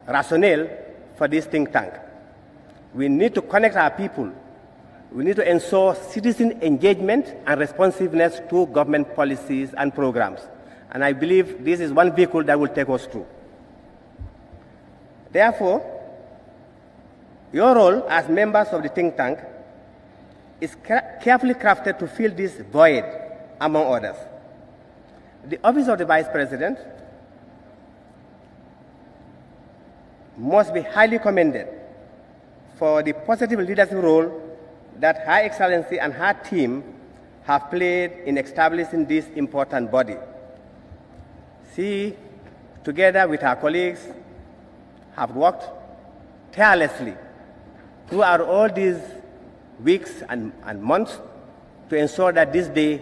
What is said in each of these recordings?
rationale for this think tank. We need to connect our people. We need to ensure citizen engagement and responsiveness to government policies and programs. And I believe this is one vehicle that will take us through. Therefore, your role as members of the think tank is carefully crafted to fill this void, among others. The office of the Vice President must be highly commended for the positive leadership role that Her Excellency and her team have played in establishing this important body. She, together with her colleagues, have worked tirelessly throughout all these weeks and months to ensure that this day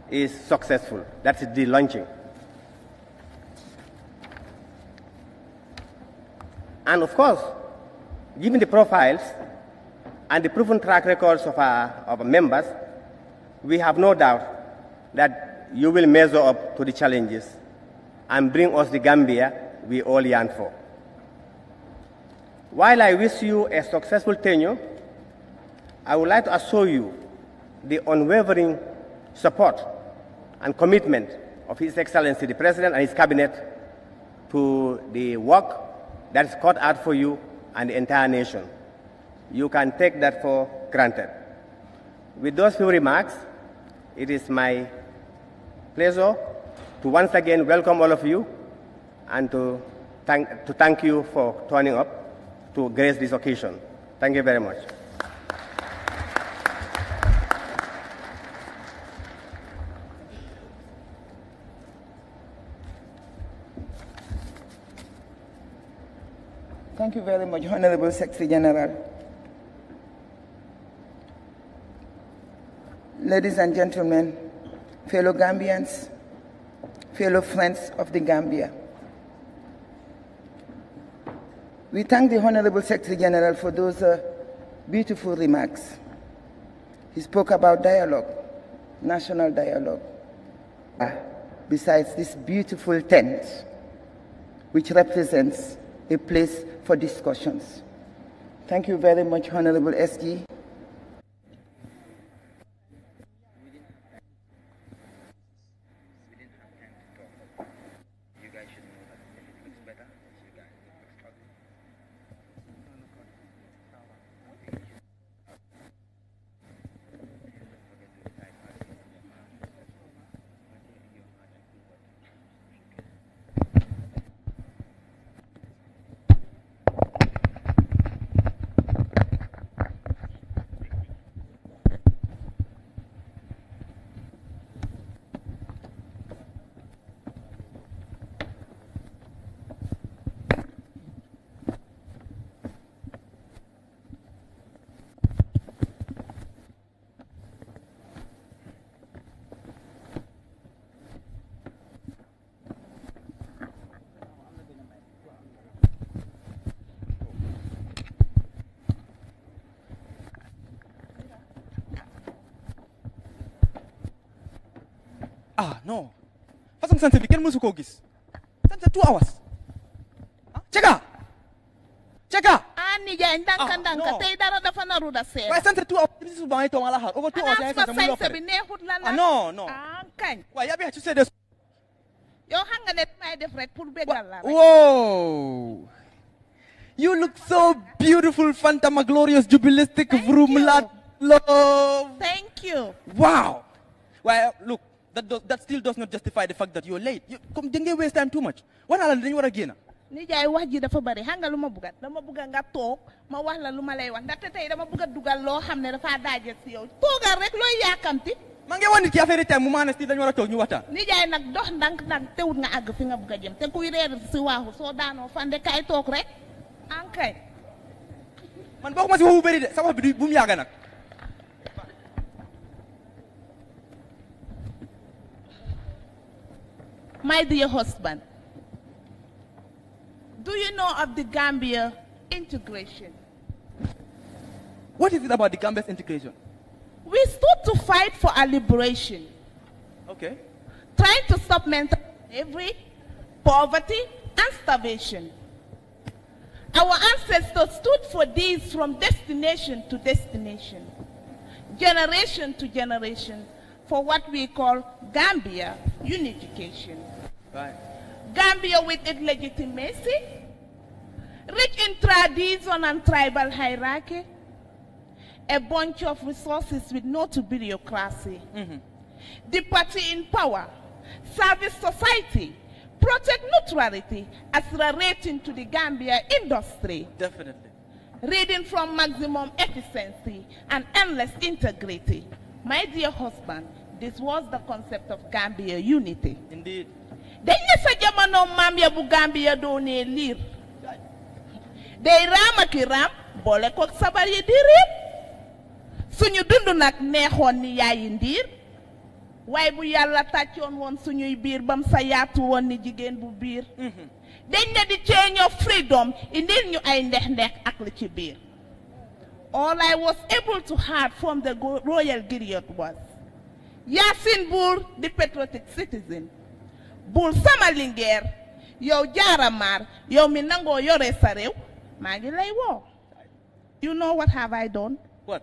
is successful. That's the launching. And of course, given the profiles and the proven track records of our members, we have no doubt that you will measure up to the challenges and bring us the Gambia we all yearn for. While I wish you a successful tenure, I would like to assure you the unwavering support and commitment of His Excellency the President and his cabinet to the work that is cut out for you and the entire nation. You can take that for granted. With those few remarks, it is my pleasure to once again welcome all of you and to thank you for turning up to grace this occasion. Thank you very much. Thank you very much, Honorable Secretary General. Ladies and gentlemen, fellow Gambians, fellow friends of the Gambia, we thank the Honorable Secretary General for those beautiful remarks. He spoke about dialogue, national dialogue. Besides this beautiful tent, which represents a place for discussions. Thank you very much, Honorable SG. No. Pasang sanse bikin musuh kogis. Sanse 2 hours. Ceka. Ceka. Ani jangan dangkan tey dara dafa naru da se. Why sanse 2 hours? This is bang itu malah. Over 2 hours saya sanse mulu. No. Kan. Why ya biar tu say this. Yo hanga net may def rek pour begal la. Whoa. You look so beautiful, Fantama glorious, jubilistic, vrumlat, love. Thank you. Wow. Why look. That still does not justify the fact that you're late. You waste time too much. What are you again? Ni jay wax ji dafa bari hanga luma bugat dama buga nga tok ma wax la luma lay wax ndax tay dama buga dugal lo xamne dafa daaje ci yow togal rek loy yakamti ma ngi wone ci affaire time mu manesti dañu wara tok ñu waxtaan ni jay nak dox ndank teewut nga ag fi nga buga jëm te kuy reer ci waxu so daano fande kay tok rek ankay man bokuma ci waxu bari de sa wax bi bu mu yaga nak. My dear husband, do you know of the Gambia integration? What is it about the Gambia's integration? We stood to fight for our liberation. Okay. Trying to stop mental slavery, poverty, and starvation. Our ancestors stood for this from destination to destination, generation to generation, for what we call Gambia unification. Right. Gambia with its legitimacy, rich in tradition and tribal hierarchy, a bunch of resources with no bureaucracy. The party in power, service society, protect neutrality, accelerating to the Gambia industry. Definitely. Reading from maximum efficiency and endless integrity. My dear husband, this was the concept of Gambia unity. Indeed. Dañu sa jamono maam ya bu Gambia doone liir day raam ak raam boole ko sabar yi di riib suñu dund nag neexoon ni yaayi ndiir waaye bu yàlla tàccoon woon suñuy biir bam sa yaatu woon ni jigéen bu biir dañ ne di change of freedom indil ñu ay ndex-ndex ak li ci biir. All I was able to have from the royal griot was Yasin Bour, the patriotic citizen. Bul sama lingeer yow jaaramar yow mi nango yore sa rew maa ngi lay woo. You know what have I done? What?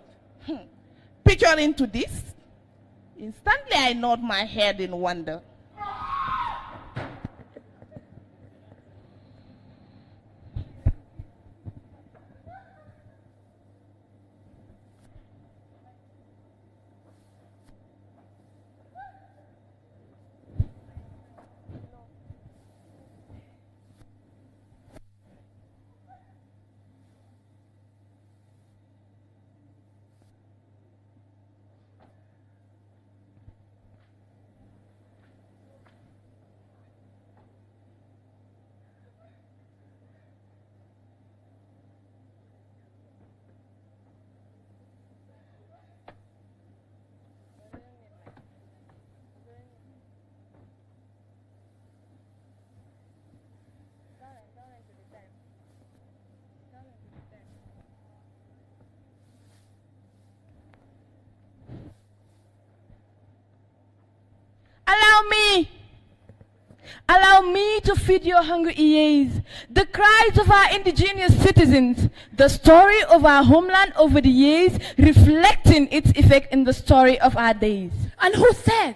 Picture into this. Instantly I nod my head in wonder. Allow me to feed your hungry ears the cries of our indigenous citizens, the story of our homeland over the years, reflecting its effect in the story of our days. And who said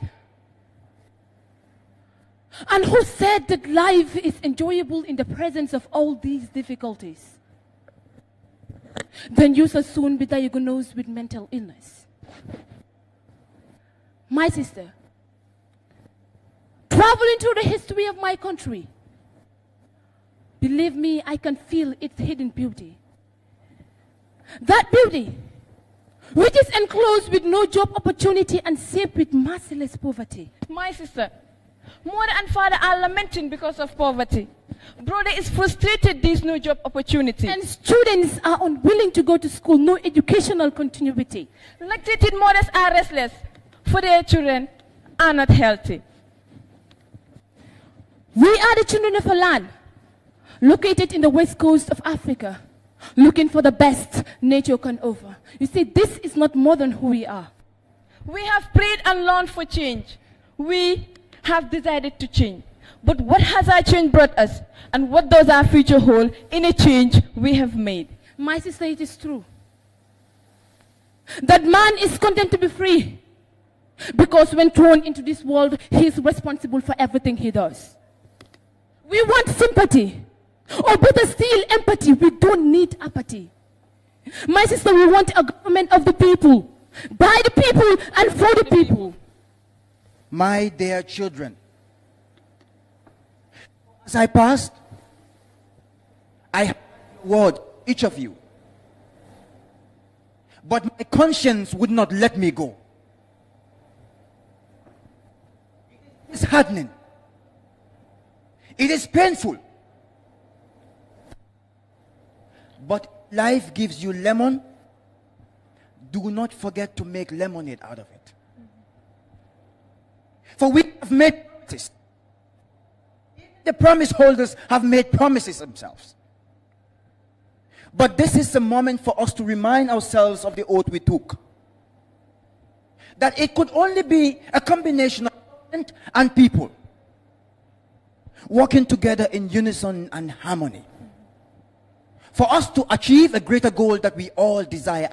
that life is enjoyable in the presence of all these difficulties? Then you shall soon be diagnosed with mental illness. My sister, traveling through the history of my country, believe me, I can feel its hidden beauty. That beauty, which is enclosed with no job opportunity and shaped with merciless poverty. My sister, mother and father are lamenting because of poverty. Brother is frustrated, there's no job opportunity. And students are unwilling to go to school, no educational continuity. Lactated mothers are restless, for their children are not healthy. We are the children of a land located in the west coast of Africa, looking for the best nature can offer. You see, this is not more than who we are. We have prayed and longed for change. We have decided to change. But what has our change brought us? And what does our future hold in a change we have made? My sister, it is true that man is content to be free, because when thrown into this world, he is responsible for everything he does. We want sympathy, or better still, empathy. We don't need apathy. My sister, we want a government of the people, by the people, and for the people. My dear children, as I passed, I had a word, each of you. But my conscience would not let me go. It is hardening. It is painful. But life gives you lemon. Do not forget to make lemonade out of it. For we have made promises. The promise holders have made promises themselves. But this is the moment for us to remind ourselves of the oath we took. That it could only be a combination of government and people working together in unison and harmony. for us to achieve a greater goal that we all desire.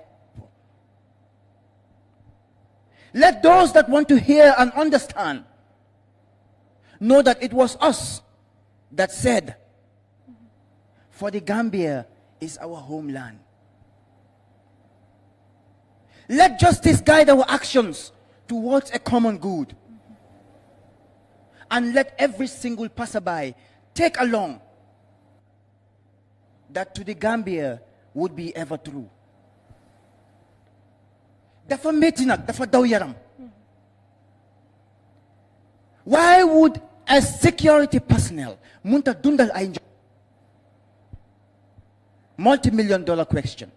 Let those that want to hear and understand know that it was us that said, for the Gambia is our homeland. Let justice guide our actions towards a common good. And let every single passerby take along that to the Gambia would be ever true. Dafa metti nak, dafa daw yaram. Why would a security personnel munta dundal ay multi-million-dollar question?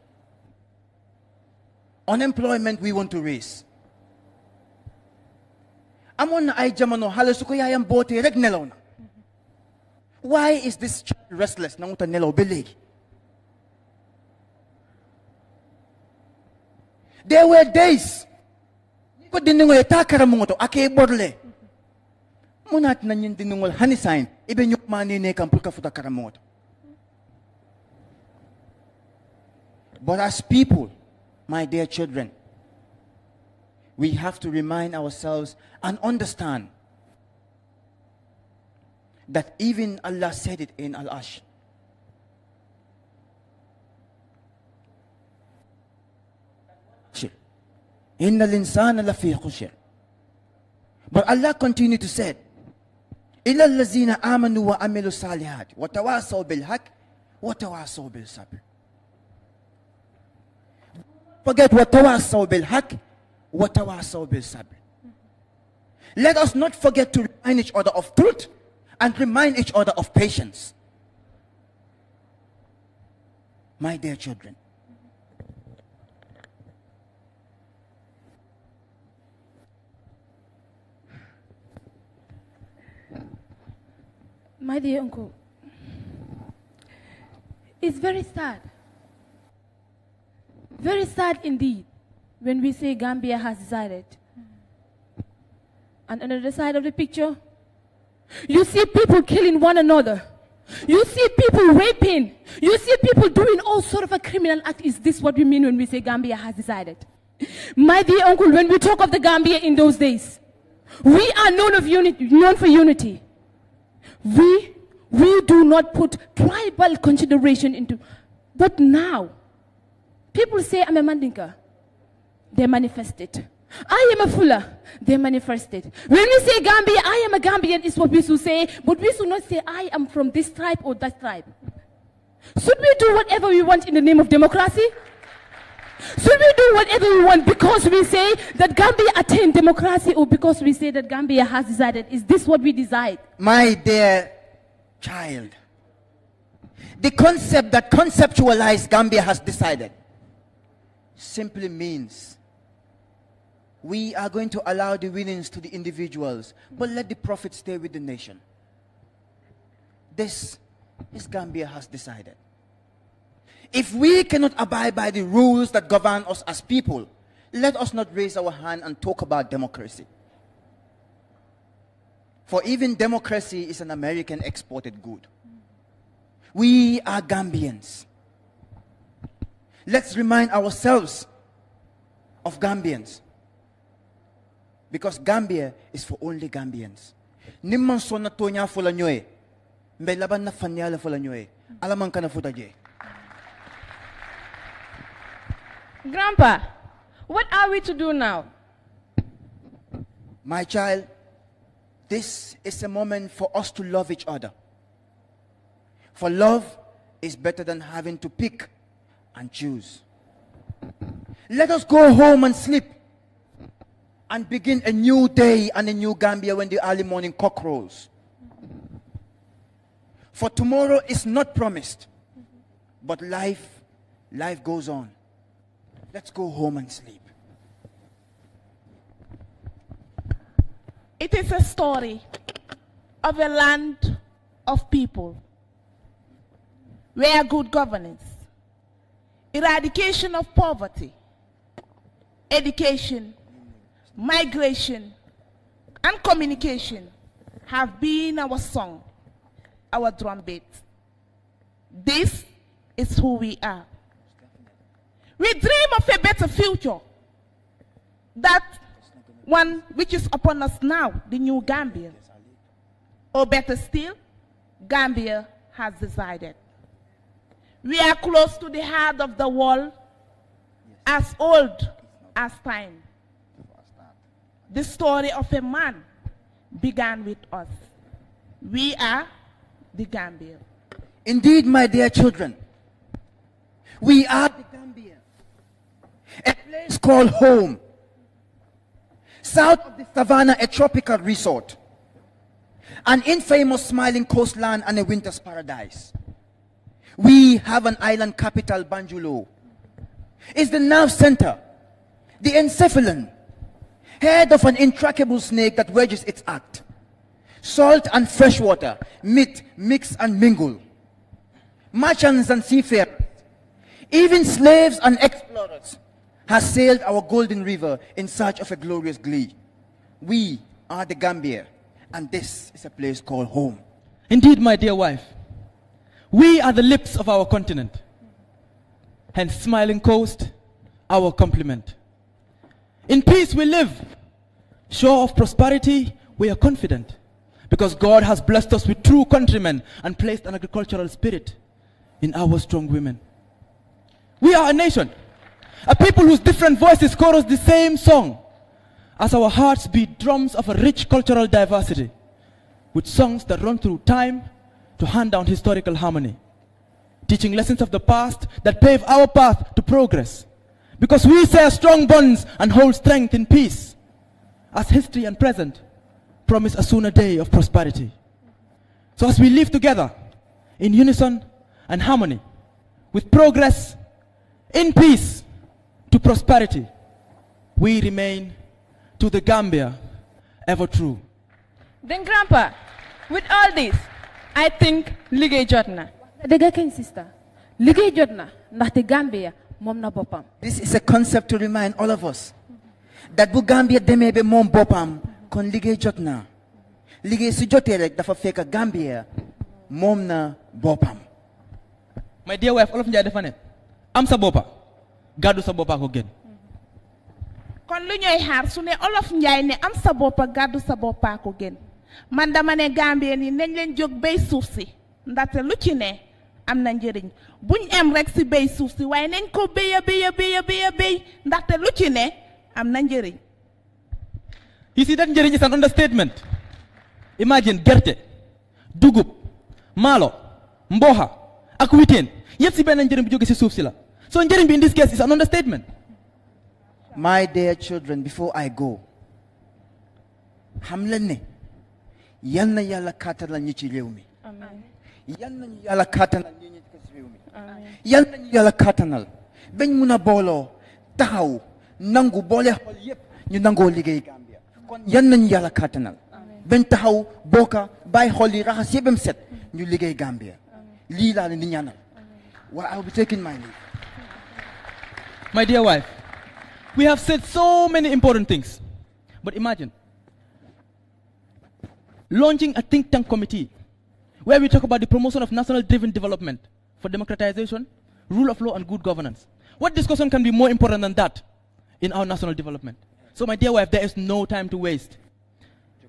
Unemployment we want to raise. Amon na ay jamano halos ko yayang bote reg nelaw na. Why is this child restless nang uta nelaw bilig? There were days ko dinungoy takara mo to ake borle. Munat na yung dinungol hanisain ibe nyuk manine kan pulka futa karamoto. But as people, my dear children, we have to remind ourselves and understand that even Allah said it in Al-Ash. Inna linsana lafi khushr. But Allah continued to say, Illa allazina amanu wa amilu salihat wa tawasaw bil haqq wa tawasaw bil sabr. Forget wa tawasaw bil haqq wa tawasaw bil sabr. Let us not forget to remind each other of truth and remind each other of patience. My dear children, my dear uncle, it's very sad indeed when we say Gambia has decided. And on the other side of the picture, you see people killing one another. You see people raping. You see people doing all sort of a criminal act. Is this what we mean when we say Gambia has decided? My dear uncle, when we talk of the Gambia in those days, we are known for unity. We do not put tribal consideration into. But now, people say I'm a Mandinka. They manifest it. I am a Fula. They manifest it. When we say Gambia, I am a Gambian is what we should say. But we should not say I am from this tribe or that tribe. Should we do whatever we want in the name of democracy? Should we do whatever we want because we say that Gambia attained democracy or because we say that Gambia has decided? Is this what we decide? My dear child, the concept that conceptualized Gambia has decided simply means we are going to allow the winnings to the individuals, but let the profit stay with the nation. This is Gambia has decided. If we cannot abide by the rules that govern us as people, let us not raise our hand and talk about democracy. For even democracy is an American exported good. We are Gambians. Let's remind ourselves of Gambians. Because Gambia is for only Gambians. Nimman so na tonya fula nyoe. Mbe laban na fanyala fula nyoe. Alaman ka na futa je. Grandpa, what are we to do now? My child, this is a moment for us to love each other. For love is better than having to pick and choose. Let us go home and sleep and begin a new day and a new Gambia when the early morning cock crows. For tomorrow is not promised, but life goes on. Let's go home and sleep. It is a story of a land of people where good governance, eradication of poverty, education, migration, and communication have been our song, our drumbeat. This is who we are. We dream of a better future. That one which is upon us now, the new Gambia. Or better still, Gambia has decided. We are close to the heart of the world, as old as time. The story of a man began with us. We are the Gambia. Indeed, my dear children, we are the Gambia, a place called home. South of the savannah, a tropical resort, an infamous smiling coastline and a winter's paradise. We have an island capital, Banjulu. It's the nerve center, the encephalon, head of an intractable snake that wedges its act. Salt and fresh water meet, mix and mingle. Merchants and seafarers, even slaves and explorers, have sailed our golden river in search of a glorious glee. We are the Gambia, and this is a place called home. Indeed, my dear wife, we are the lips of our continent. Hence, smiling coast, our compliment. In peace we live. Sure of prosperity, we are confident. Because God has blessed us with true countrymen and placed an agricultural spirit in our strong women. We are a nation, a people whose different voices chorus the same song, as our hearts beat drums of a rich cultural diversity, with songs that run through time to hand down historical harmony, teaching lessons of the past that pave our path to progress. Because we share strong bonds and hold strength in peace, as history and present promise a sooner day of prosperity. So as we live together in unison and harmony, with progress, in peace, to prosperity, we remain to the Gambia ever true. Then, Grandpa, with all this, I think liggéey jot na. Dega ken sister. Liggéey jot na ndaxte Gambia mom na bopam. This is a concept to remind all of us that bu Gambia demee be mom bopam kon liggéey jot na. Liggéey su jotee rek dafa fekk Gambia mom na bopam. My dear wife, Olof Njaay dafa ne am sa boppa gàddu sa boppa ko gën. kon lu ñooy xaar su ne Olof Njaay ne am sa boppa gàddu sa boppa ko gën. Man dama ne Gambien yi nañ leen jóg béy suuf si ndaxte lu ci ne am na njëriñ buñ em rek si béy suuf si waaye nañ ko béy ndaxte lu ci ne am na njëriñ. You see, that njëriñ is an understatement. Imagine gerte, dugub, maalo, mboha, ak witeen yëpp si benn njëriñ bu jóge si suuf si la. So njëriñ bi in this case is an understatement. My dear children, before I go, xam leen ne yal na yàlla kàttanal ñi ci réew mi. Yal nañu yàlla kàttanal ñi ci réew mi. Yal nañu yàlla kàttanal bañ mun a booloo taxaw nangu boole xol yëpp ñu nangoo liggéey Gambia. kon yal nañu yàlla kàttanal bañ taxaw bokka bàyyi xol yi raxas yëppam set ñu liggéey Gambia. lii laa leen di ñaanal. Well, I'll be taking my leave. My dear wife, we have said so many important things. But imagine launching a think tank committee where we talk about the promotion of national-driven development for democratization, rule of law, and good governance. What discussion can be more important than that in our national development? So, my dear wife, there is no time to waste.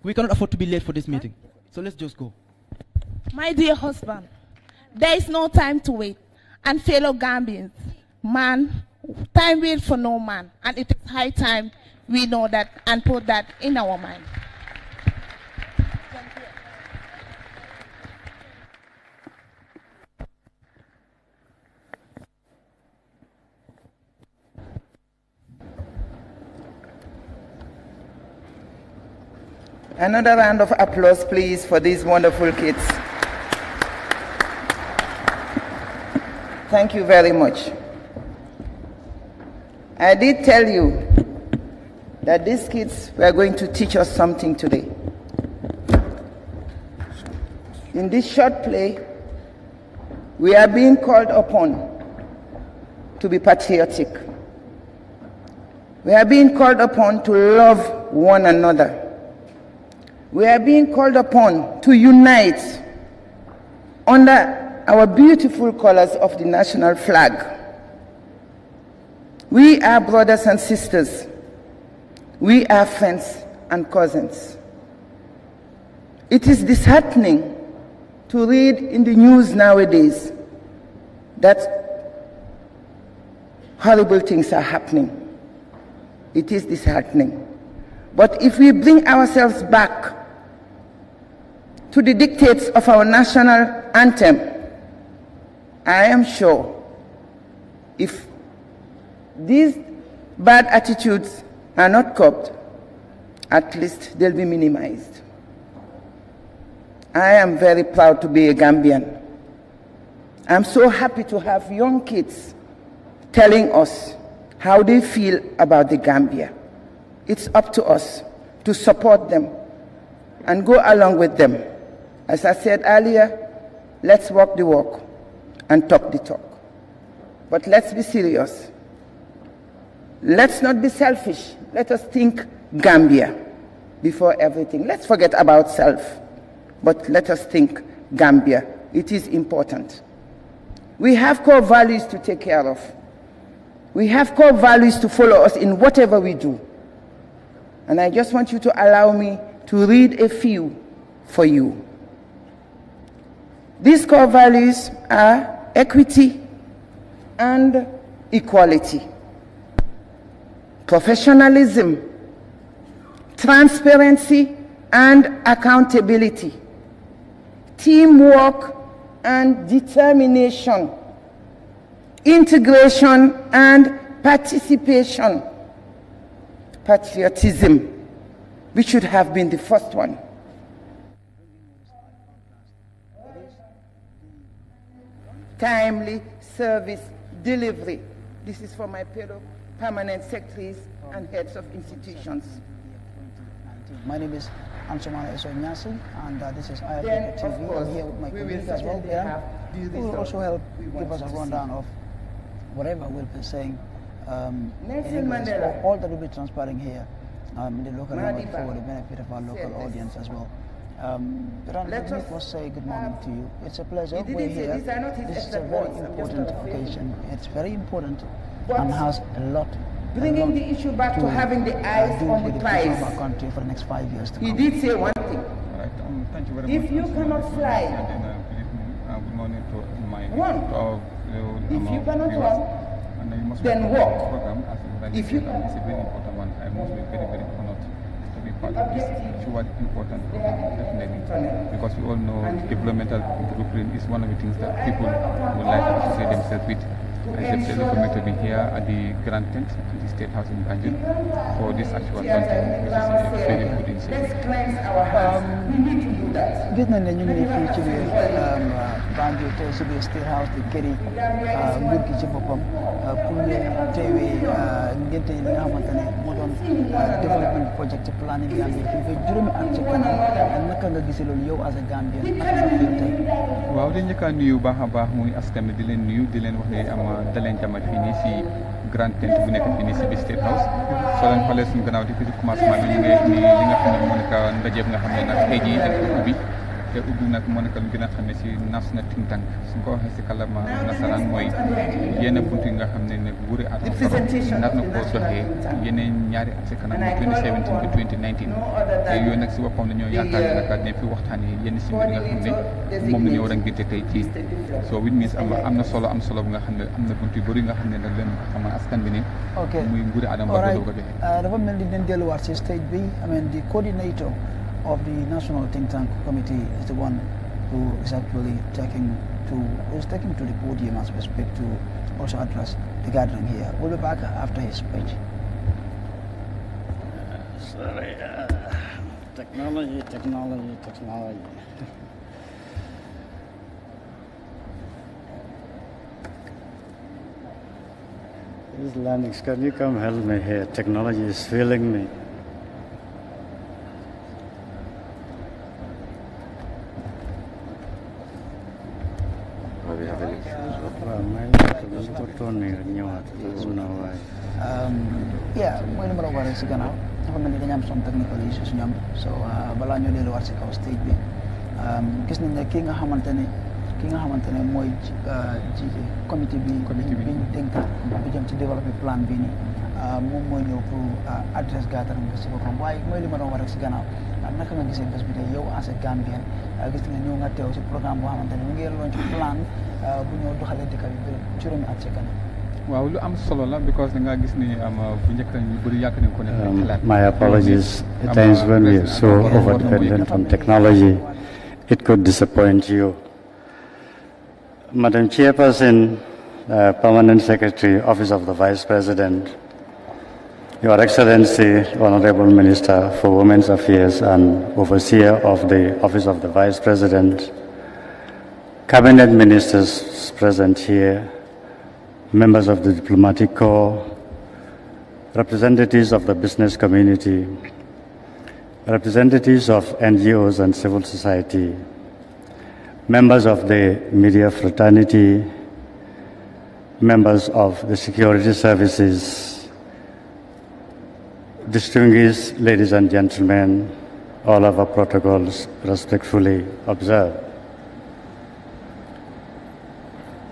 We cannot afford to be late for this meeting. So let's just go. My dear husband, there is no time to wait. And fellow Gambians, man, time waits for no man. And it is high time we know that and put that in our mind. Another round of applause, please, for these wonderful kids. Thank you very much. I did tell you that these kids were going to teach us something today. In this short play, we are being called upon to be patriotic. We are being called upon to love one another. We are being called upon to unite under our beautiful colors of the national flag. We are brothers and sisters. We are friends and cousins. It is disheartening to read in the news nowadays that horrible things are happening. It is disheartening. But if we bring ourselves back to the dictates of our national anthem, I am sure if these bad attitudes are not curbed, at least they'll be minimized. I am very proud to be a Gambian. I'm so happy to have young kids telling us how they feel about the Gambia. It's up to us to support them and go along with them. As I said earlier, let's walk the walk and talk the talk. But let's be serious. Let's not be selfish. Let us think Gambia before everything. Let's forget about self, but let us think Gambia. It is important. We have core values to take care of. We have core values to follow us in whatever we do. And I just want you to allow me to read a few for you. These core values are equity and equality, professionalism, transparency and accountability, teamwork and determination, integration and participation, patriotism, which should have been the first one. Timely service delivery. This is for my permanent secretaries and heads of institutions. My name is Ansumana Esonyasi, and this is IFA TV. I'm here with my colleague as well. Who will also help give us a rundown of whatever we'll be saying in English, all that will be transpiring here in the local language for the benefit of our local audience as well. Let me first say good morning to you. It's a pleasure. We're here. This is a very important occasion. It's very important and has a lot. Bringing the issue back to having the eyes on the prize. Of our country for the next 5 years to come. He did say one thing. Right. Thank you very if much. you cannot fly, good morning to my run. If you cannot run, then walk. If you can, it's a very important one. I must be very, very honored to be part of this sure important program, definitely. Because we all know developmental blueprint is one of the things that people would like to associate themselves with. It's a pleasure for me to be here at the Grand Tent at the State House in Banjul for this actual launching, which is a very good initiative. Gis nañ ne ñu ngi fii ci biir Banjul te si biir State House di këri nguur gi ci boppam pour ñu teewee ngénte yi li nga xamante ne moo doon development project planning Gambia fii ba juróomi at ci kanam naka nga gisee loolu yow as a Gambian ak sa fii tey. waaw di njëkk a nuyu baax a baax muy askan bi di leen nuyu di leen wax ne daleen jàmm fii nii si Grand Tent bu nekk fii nii si biir State House soo leen xoolee suñu gannaaw depuis commencement bi ñu ngi li nga xam ne moo nekk ndajeeb nga xam ne nag tey jii dañ ko ubbi te ubbi nag moo nekk lu gën a xam ne si national think tank suñ ko waxee si kàllaama nasaraan mooy yenn bunt yi nga xam ne ne nguuri Adama Barrow nar na koo doxee yeneen ñaari at si kanam 2017 ba 2019 te yooyu nag si boppam la ñoo yaakaar ne nag ne fi waxtaanee yenn si mbir nga xam ne moom la ñu war a ngénte tey jii so which means am na solo bu nga xam ne am na bunt yu bëri nga xam ne nag leen xam askan bi ne muy nguuri Adama Barrow ko joxe dafa mel ni dinañ delluwaat si stage bi I mean the coordinator of the National Think Tank Committee is the one who is actually taking to the podium as we speak to also address the gathering here. We'll be back after his speech. Sorry, technology. This Lennox, can you come help me here? Technology is failing me. Yeah, mooy li ma la waxee si gannaaw dafa mel ni dañu am some technical issues ñoom so balaa ñoo delluwaat si kaw stage bi gis nañ ne kii nga xamante ne ki nga xamante ne mooy jiite comité bi ñu dénk bi jëm ci développer plan bi nii moom mooy ñëw pour adresse gaataram bi si boppam waaye mooy li ma doon wax rek si gannaaw naka nga gisee bés bi tey yow en Gambien gis nga ñëw nga teew si programme boo xamante ne mu ngi launch plan bu ñëw doxalee dëkk bi juróomi at ci kanam. waaw lu am solo la because da nga gis ni bu njëkk ñu bëri yàq nañ ko ne my apologies. At times when we are so over-dependent on technology, it could disappoint you. Madam Chairperson, Permanent Secretary, Office of the Vice President, Your Excellency, Honorable Minister for Women's Affairs and Overseer of the Office of the Vice President, Cabinet Ministers present here, members of the Diplomatic Corps, representatives of the business community, representatives of NGOs and civil society, members of the media fraternity, members of the security services, distinguished ladies and gentlemen, all of our protocols respectfully observed.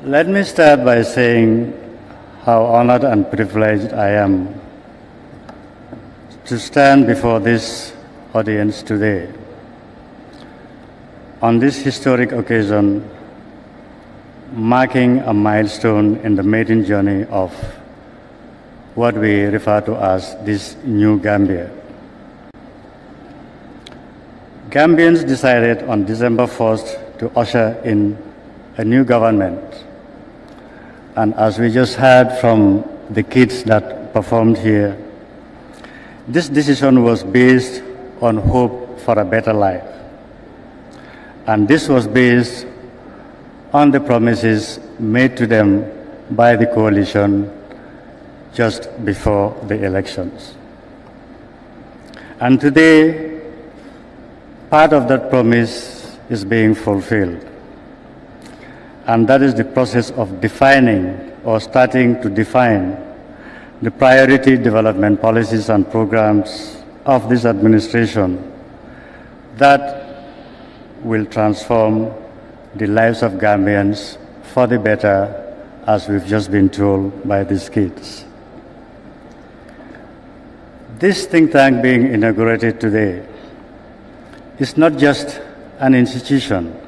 Let me start by saying how honored and privileged I am to stand before this audience today on this historic occasion, marking a milestone in the maiden journey of what we refer to as this new Gambia. Gambians decided on December 1st to usher in a new government. And as we just heard from the kids that performed here, this decision was based on hope for a better life. And this was based on the promises made to them by the coalition just before the elections. And today, part of that promise is being fulfilled. And that is the process of defining or starting to define the priority development policies and programs of this administration that will transform the lives of Gambians for the better, as we've just been told by these kids. This think tank being inaugurated today is not just an institution,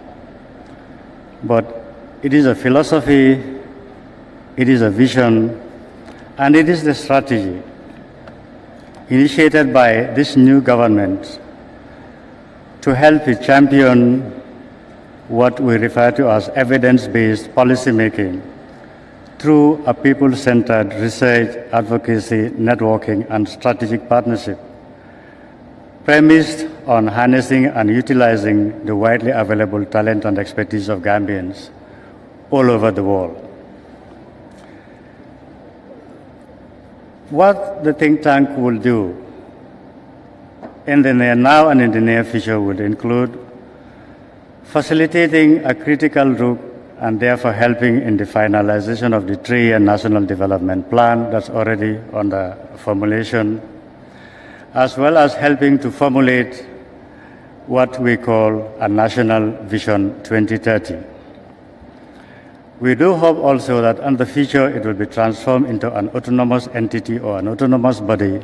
but it is a philosophy, it is a vision, and it is the strategy initiated by this new government to help it champion what we refer to as evidence-based policymaking through a people-centered research, advocacy, networking, and strategic partnership, premised on harnessing and utilizing the widely available talent and expertise of Gambians all over the world. What the think tank will do in the near now and in the near future would include facilitating a critical route and therefore helping in the finalization of the 3-year National Development Plan that's already under formulation, as well as helping to formulate what we call a National Vision 2030. We do hope also that in the future it will be transformed into an autonomous entity or an autonomous body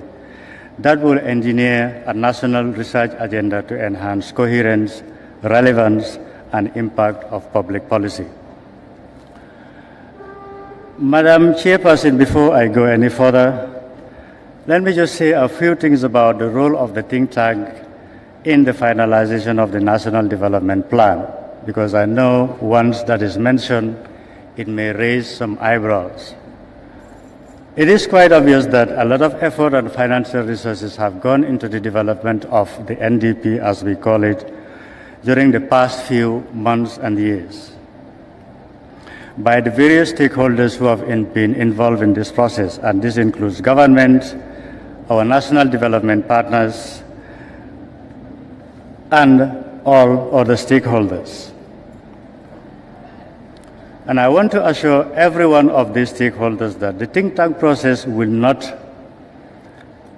that will engineer a national research agenda to enhance coherence, relevance, and impact of public policy. Madam Chairperson, before I go any further, let me just say a few things about the role of the think tank in the finalization of the National Development Plan, because I know once that is mentioned, it may raise some eyebrows. It is quite obvious that a lot of effort and financial resources have gone into the development of the NDP, as we call it, during the past few months and years by the various stakeholders who have been involved in this process, and this includes government, our national development partners, and all other stakeholders. And I want to assure every one of these stakeholders that the think tank process will not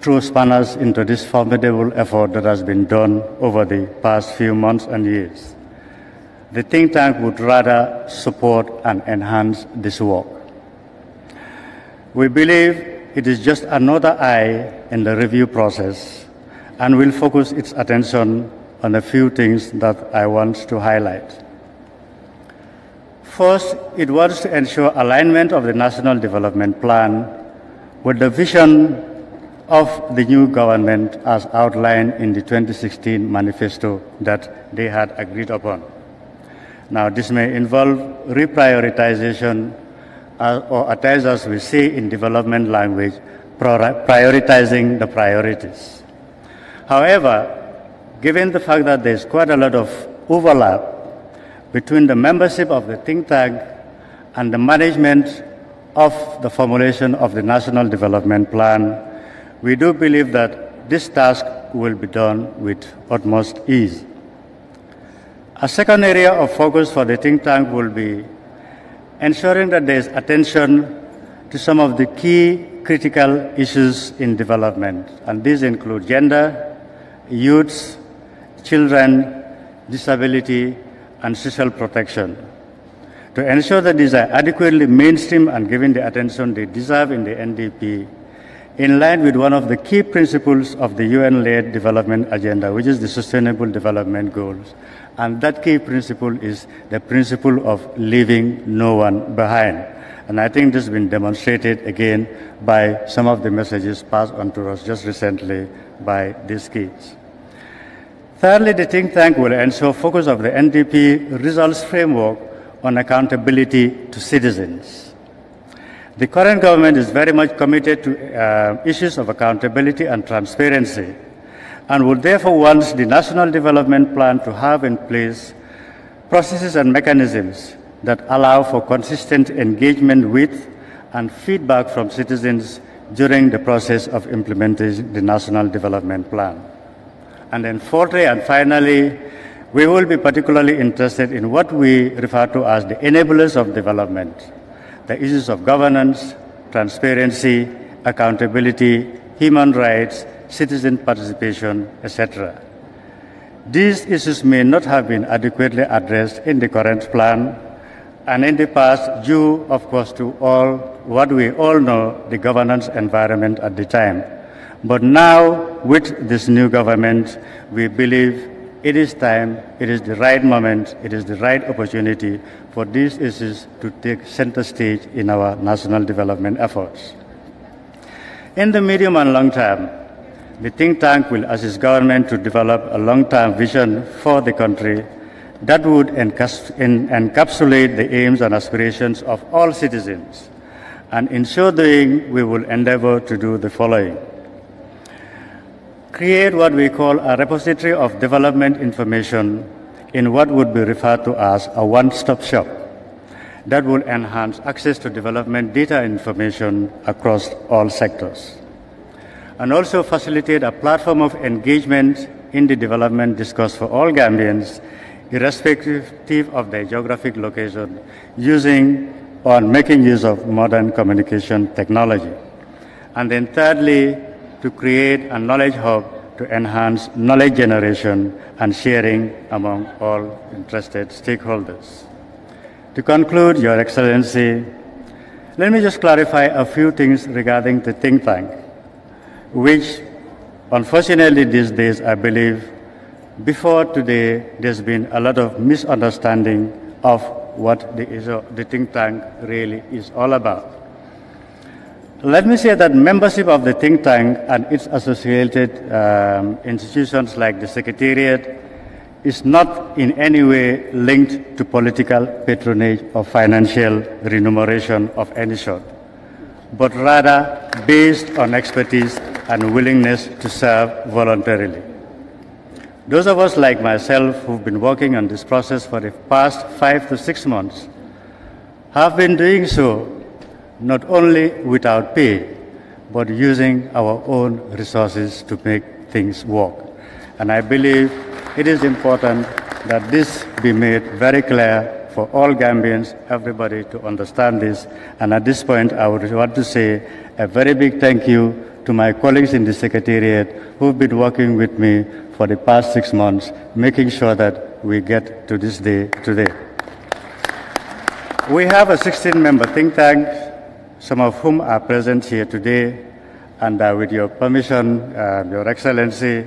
throw spanners into this formidable effort that has been done over the past few months and years. the think tank would rather support and enhance this work. We believe it is just another eye in the review process and will focus its attention on a few things that I want to highlight. First, it wants to ensure alignment of the National Development Plan with the vision of the new government as outlined in the 2016 manifesto that they had agreed upon. Now, this may involve reprioritization, or as we say in development language, prioritizing the priorities. However, given the fact that there's quite a lot of overlap between the membership of the think tank and the management of the formulation of the National Development Plan, we do believe that this task will be done with utmost ease. A second area of focus for the think tank will be ensuring that there is attention to some of the key critical issues in development, and these include gender, youths, children, disability, and social protection. To ensure that these are adequately mainstreamed and given the attention they deserve in the NDP, in line with one of the key principles of the UN-led development agenda, which is the Sustainable Development Goals. And that key principle is the principle of leaving no one behind. And I think this has been demonstrated again by some of the messages passed on to us just recently by these kids. Thirdly, the think tank will ensure focus of the NDP results framework on accountability to citizens. The current government is very much committed to issues of accountability and transparency, and would therefore want the National Development Plan to have in place processes and mechanisms that allow for consistent engagement with and feedback from citizens during the process of implementing the National Development Plan. And then fourthly and finally, we will be particularly interested in what we refer to as the enablers of development, the issues of governance, transparency, accountability, human rights, citizen participation, etc. These issues may not have been adequately addressed in the current plan, and in the past, due, of course, to all what we all know, the governance environment at the time. But now, with this new government, we believe it is time, it is the right moment, it is the right opportunity for these issues to take center stage in our national development efforts. In the medium and long term, the think tank will assist government to develop a long-term vision for the country that would encapsulate the aims and aspirations of all citizens. And in so doing, we will endeavor to do the following. Create what we call a repository of development information in what would be referred to as a one-stop shop that will enhance access to development data information across all sectors. And also facilitate a platform of engagement in the development discourse for all Gambians, irrespective of their geographic location, making use of modern communication technology. And then thirdly, to create a knowledge hub to enhance knowledge generation and sharing among all interested stakeholders. To conclude, Your Excellency, let me just clarify a few things regarding the think tank, which unfortunately these days, I believe, before today, there's been a lot of misunderstanding of what the think tank really is all about. Let me say that membership of the think tank and its associated institutions like the Secretariat is not in any way linked to political patronage or financial remuneration of any sort, but rather based on expertise and willingness to serve voluntarily. Those of us like myself who've been working on this process for the past 5 to 6 months have been doing so not only without pay, but using our own resources to make things work. And I believe it is important that this be made very clear for all Gambians, everybody to understand this. And at this point, I would want to say a very big thank you to my colleagues in the Secretariat who've been working with me for the past 6 months, making sure that we get to this day today. We have a 16-member think tank, some of whom are present here today, and with your permission, Your Excellency,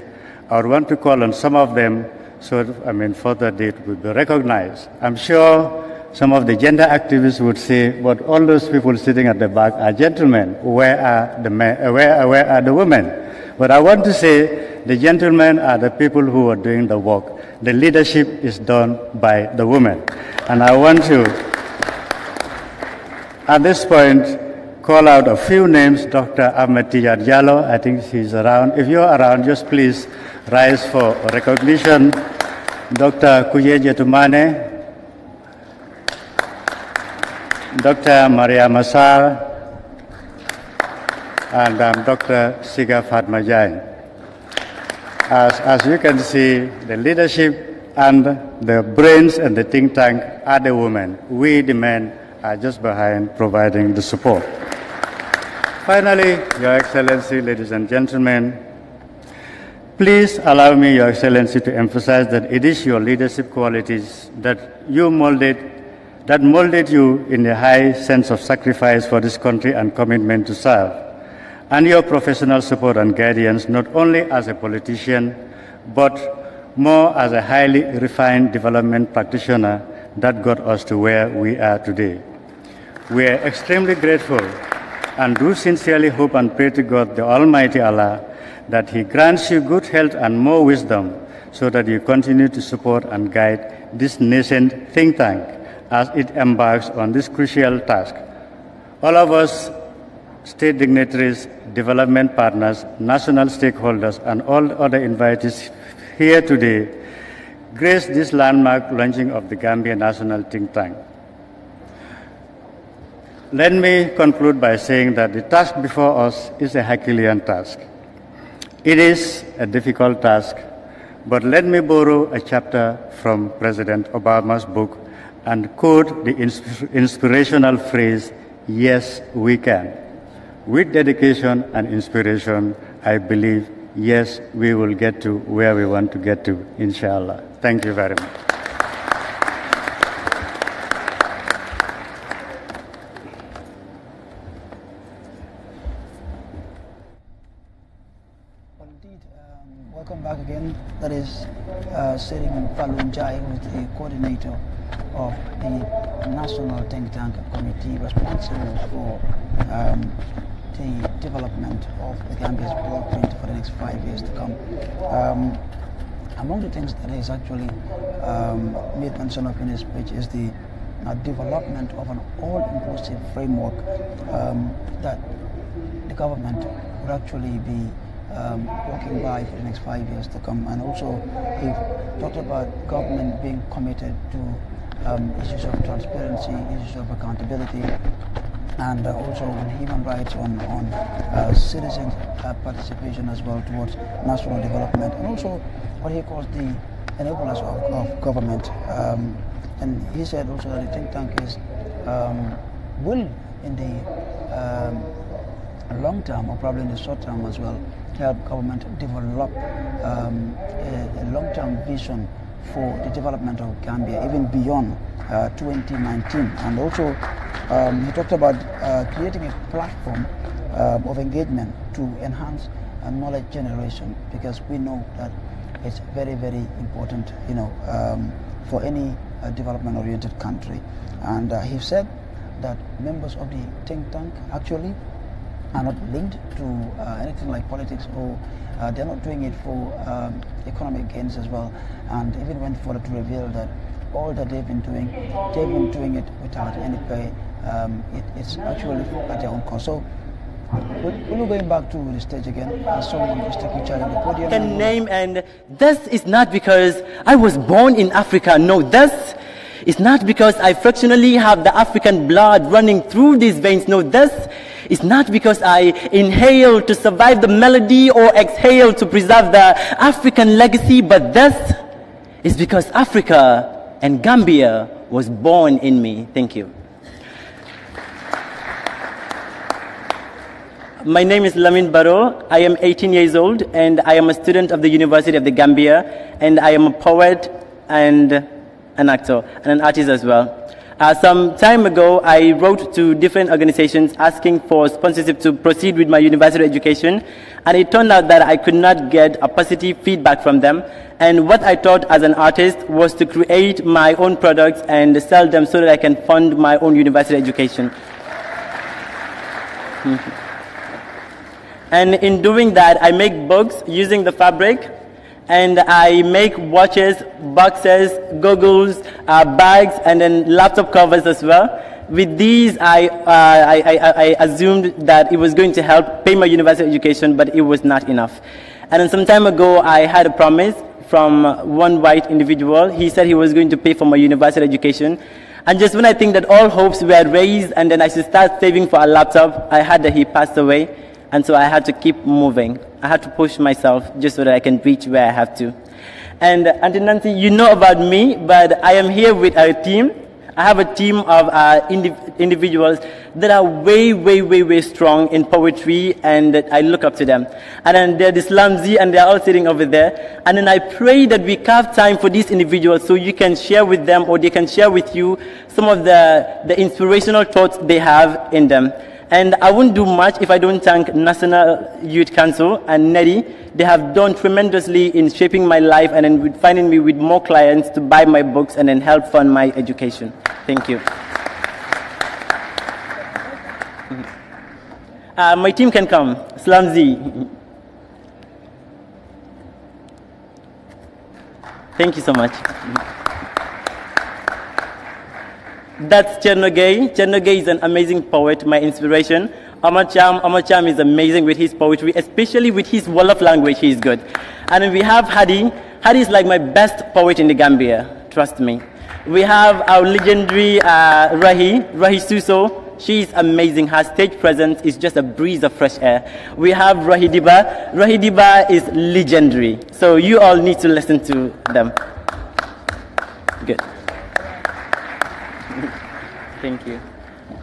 I would want to call on some of them so, further date will be recognized. I'm sure some of the gender activists would say, but all those people sitting at the back are gentlemen. Where are the men? Where are the women? But I want to say the gentlemen are the people who are doing the work. The leadership is done by the women. And I want to, at this point, call out a few names. Dr. Ahmed Tijad Jallo, I think he's around. If you're around, just please rise for recognition. Dr. Kuyeje Tumane, Dr. Maria Masar, and Dr. Siga Fatma Jain. As you can see, the leadership and the brains and the think tank are the women. We, the men, are just behind providing the support. Finally, Your Excellency, ladies and gentlemen, please allow me, Your Excellency, to emphasize that it is your leadership qualities that molded you in a high sense of sacrifice for this country and commitment to serve, and your professional support and guidance, not only as a politician, but more as a highly refined development practitioner that got us to where we are today. We are extremely grateful and do sincerely hope and pray to God, the Almighty Allah, that He grants you good health and more wisdom so that you continue to support and guide this nascent think tank as it embarks on this crucial task. All of us, state dignitaries, development partners, national stakeholders, and all other invitees here today, grace this landmark launching of the Gambia National Think Tank. Let me conclude by saying that the task before us is a Herculean task. It is a difficult task, but let me borrow a chapter from President Obama's book and quote the inspirational phrase, "Yes, we can." With dedication and inspiration, I believe, yes, we will get to where we want to get to, inshallah. Thank you very much. Welcome back again. That is sitting Falun Jai, who is the coordinator of the National Think Tank Committee responsible for the development of the Gambia's blueprint for the next 5 years to come. Among the things that is actually made mention of in his speech is the development of an all-inclusive framework that the government would actually be working by for the next 5 years to come. And also he talked about government being committed to issues of transparency, issues of accountability, and also on human rights, on citizen participation as well towards national development, and also what he calls the enablers of government. And he said also that the think tank is will in the long term, or probably in the short term as well, help government develop a long-term vision for the development of Gambia, even beyond 2019. And also he talked about creating a platform of engagement to enhance knowledge generation, because we know that it's very, very important, for any development-oriented country. And he said that members of the think tank actually are not linked to anything like politics, or they're not doing it for economic gains as well. And even went further to reveal that all that they've been doing it without any pay. It's actually at their own cost. So we're going back to the stage again. Someone is taking charge of the podium. Name, and this is not because I was born in Africa. No, this is not because I fractionally have the African blood running through these veins. No, this is not because I inhale to survive the melody or exhale to preserve the African legacy, but this is because Africa and Gambia was born in me. Thank you. My name is Lamin Baro. I am 18 years old and I am a student of the University of the Gambia, and I am a poet and an actor and an artist as well. Some time ago, I wrote to different organizations asking for sponsorship to proceed with my university education, and it turned out that I could not get a positive feedback from them. And what I thought as an artist was to create my own products and sell them so that I can fund my own university education. And in doing that, I make books using the fabric, and I make watches, boxes, goggles, bags, and then laptop covers as well. With these, I assumed that it was going to help pay my university education, but it was not enough. And then some time ago, I had a promise from one white individual. He said he was going to pay for my university education. And just when I think that all hopes were raised and then I should start saving for a laptop, I heard that he passed away. And so I had to keep moving. I had to push myself just so that I can reach where I have to. And Auntie Nancy, you know about me, but I am here with a team. I have a team of individuals that are way strong in poetry, and I look up to them. And then they're the Slamzy, and they're all sitting over there. And then I pray that we carve time for these individuals so you can share with them, or they can share with you some of the inspirational thoughts they have in them. And I wouldn't do much if I don't thank National Youth Council and Neddy. They have done tremendously in shaping my life and in finding me with more clients to buy my books and then help fund my education. Thank you. My team can come. Slamzy. Thank you so much. That's Chernogay. Chernogay is an amazing poet, my inspiration. Amar Cham is amazing with his poetry, especially with his Wolof language, he is good. And then we have Hadi. Hadi is like my best poet in the Gambia, trust me. We have our legendary Rahi Suso. She is amazing. Her stage presence is just a breeze of fresh air. We have Rahi Diba. Rahi Diba is legendary. So you all need to listen to them. Good. Thank you.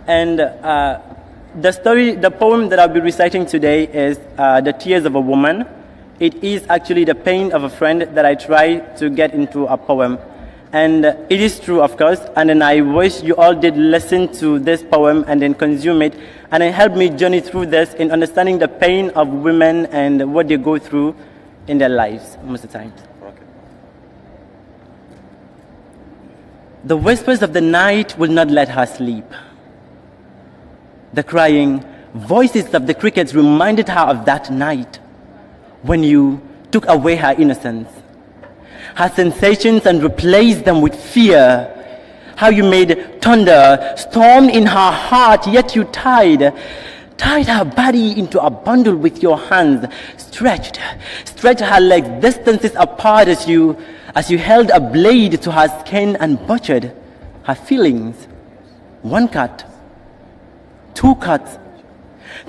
And the poem that I'll be reciting today is The Tears of a Woman. It is actually the pain of a friend that I try to get into a poem. And it is true, of course, and then I wish you all did listen to this poem and then consume it, and then help me journey through this in understanding the pain of women and what they go through in their lives most of the time. The whispers of the night will not let her sleep. The crying voices of the crickets reminded her of that night when you took away her innocence, her sensations, and replaced them with fear. How you made thunder storm in her heart, yet you tied her body into a bundle with your hands, stretched her legs distances apart as you held a blade to her skin and butchered her feelings. 1 cut, 2 cuts,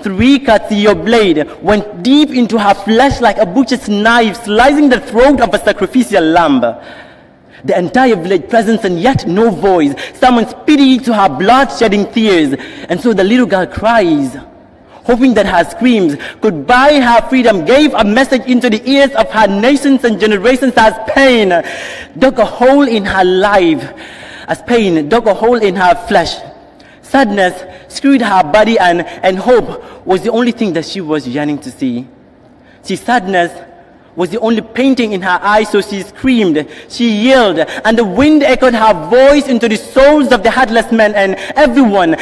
3 cuts. Your blade went deep into her flesh like a butcher's knife, slicing the throat of a sacrificial lamb. The entire village presence and yet no voice, summons pity to her blood-shedding tears. And so the little girl cries, hoping that her screams could buy her freedom, gave a message into the ears of her nations and generations as pain dug a hole in her life, as pain dug a hole in her flesh. Sadness screwed her body, and hope was the only thing that she was yearning to see. Sadness was the only painting in her eyes, so she screamed, she yelled, and the wind echoed her voice into the souls of the heartless men, and everyone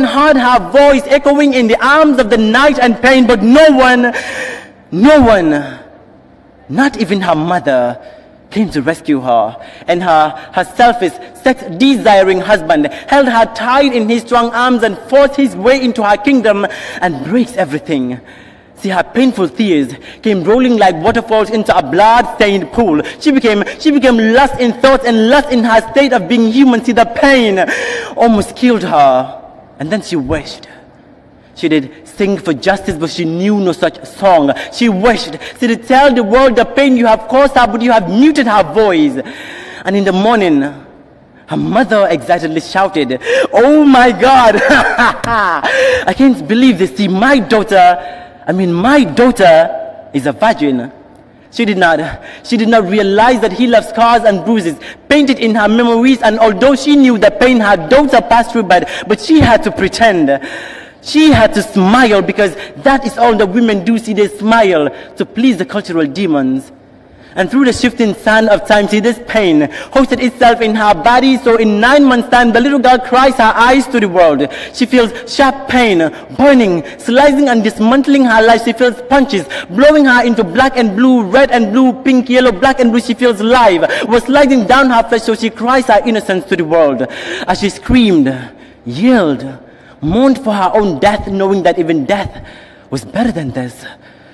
heard her voice echoing in the arms of the night and pain, but no one, not even her mother, came to rescue her. And her selfish, sex-desiring husband held her tight in his strong arms and forced his way into her kingdom and breaks everything. See, her painful tears came rolling like waterfalls into a blood-stained pool. She became lost in thoughts and lost in her state of being human. See, the pain almost killed her. And then she wished. She did sing for justice, but she knew no such song. She wished. She did tell the world the pain you have caused her, but you have muted her voice. And in the morning, her mother excitedly shouted, "Oh my God! I can't believe this. See, my daughter is a virgin." She did not realize that he left scars and bruises painted in her memories, and although she knew the pain her daughter passed through, but she had to pretend. She had to smile, because that is all that women do. See, they smile to please the cultural demons. And through the shifting sand of time, see, this pain hosted itself in her body. So in 9 months' time, the little girl cries her eyes to the world. She feels sharp pain, burning, slicing and dismantling her life. She feels punches, blowing her into black and blue, red and blue, pink, yellow, black and blue. She feels life was sliding down her flesh. So she cries her innocence to the world. As she screamed, yelled, mourned for her own death, knowing that even death was better than this.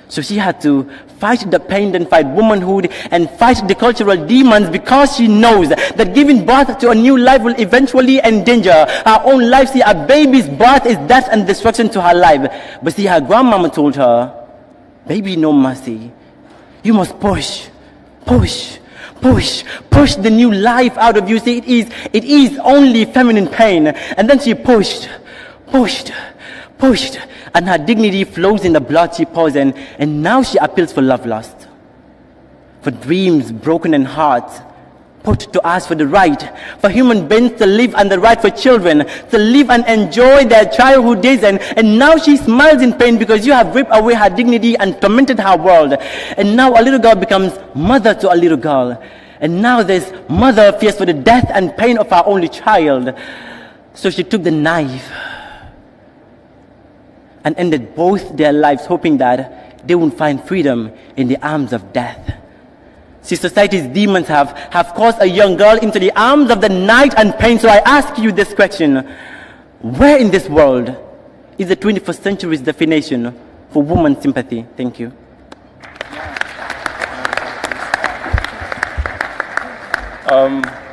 So she had to fight the pain, then fight womanhood, and fight the cultural demons, because she knows that giving birth to a new life will eventually endanger her own life. See, a baby's birth is death and destruction to her life. But see, her grandmama told her, baby, no mercy. You must push, push, push, push the new life out of you. See, it is only feminine pain. And then she pushed, pushed, pushed, and her dignity flows in the blood she pours, and now she appeals for love lost, for dreams broken and hearts put to ask for the right, for human beings to live, and the right for children to live and enjoy their childhood days. And now she smiles in pain, because you have ripped away her dignity and tormented her world. And now a little girl becomes mother to a little girl. And now this mother fears for the death and pain of her only child. So she took the knife and ended both their lives, hoping that they would find freedom in the arms of death. See, society's demons have caused a young girl into the arms of the night and pain. So I ask you this question: where in this world is the 21st century's definition for woman sympathy? Thank you.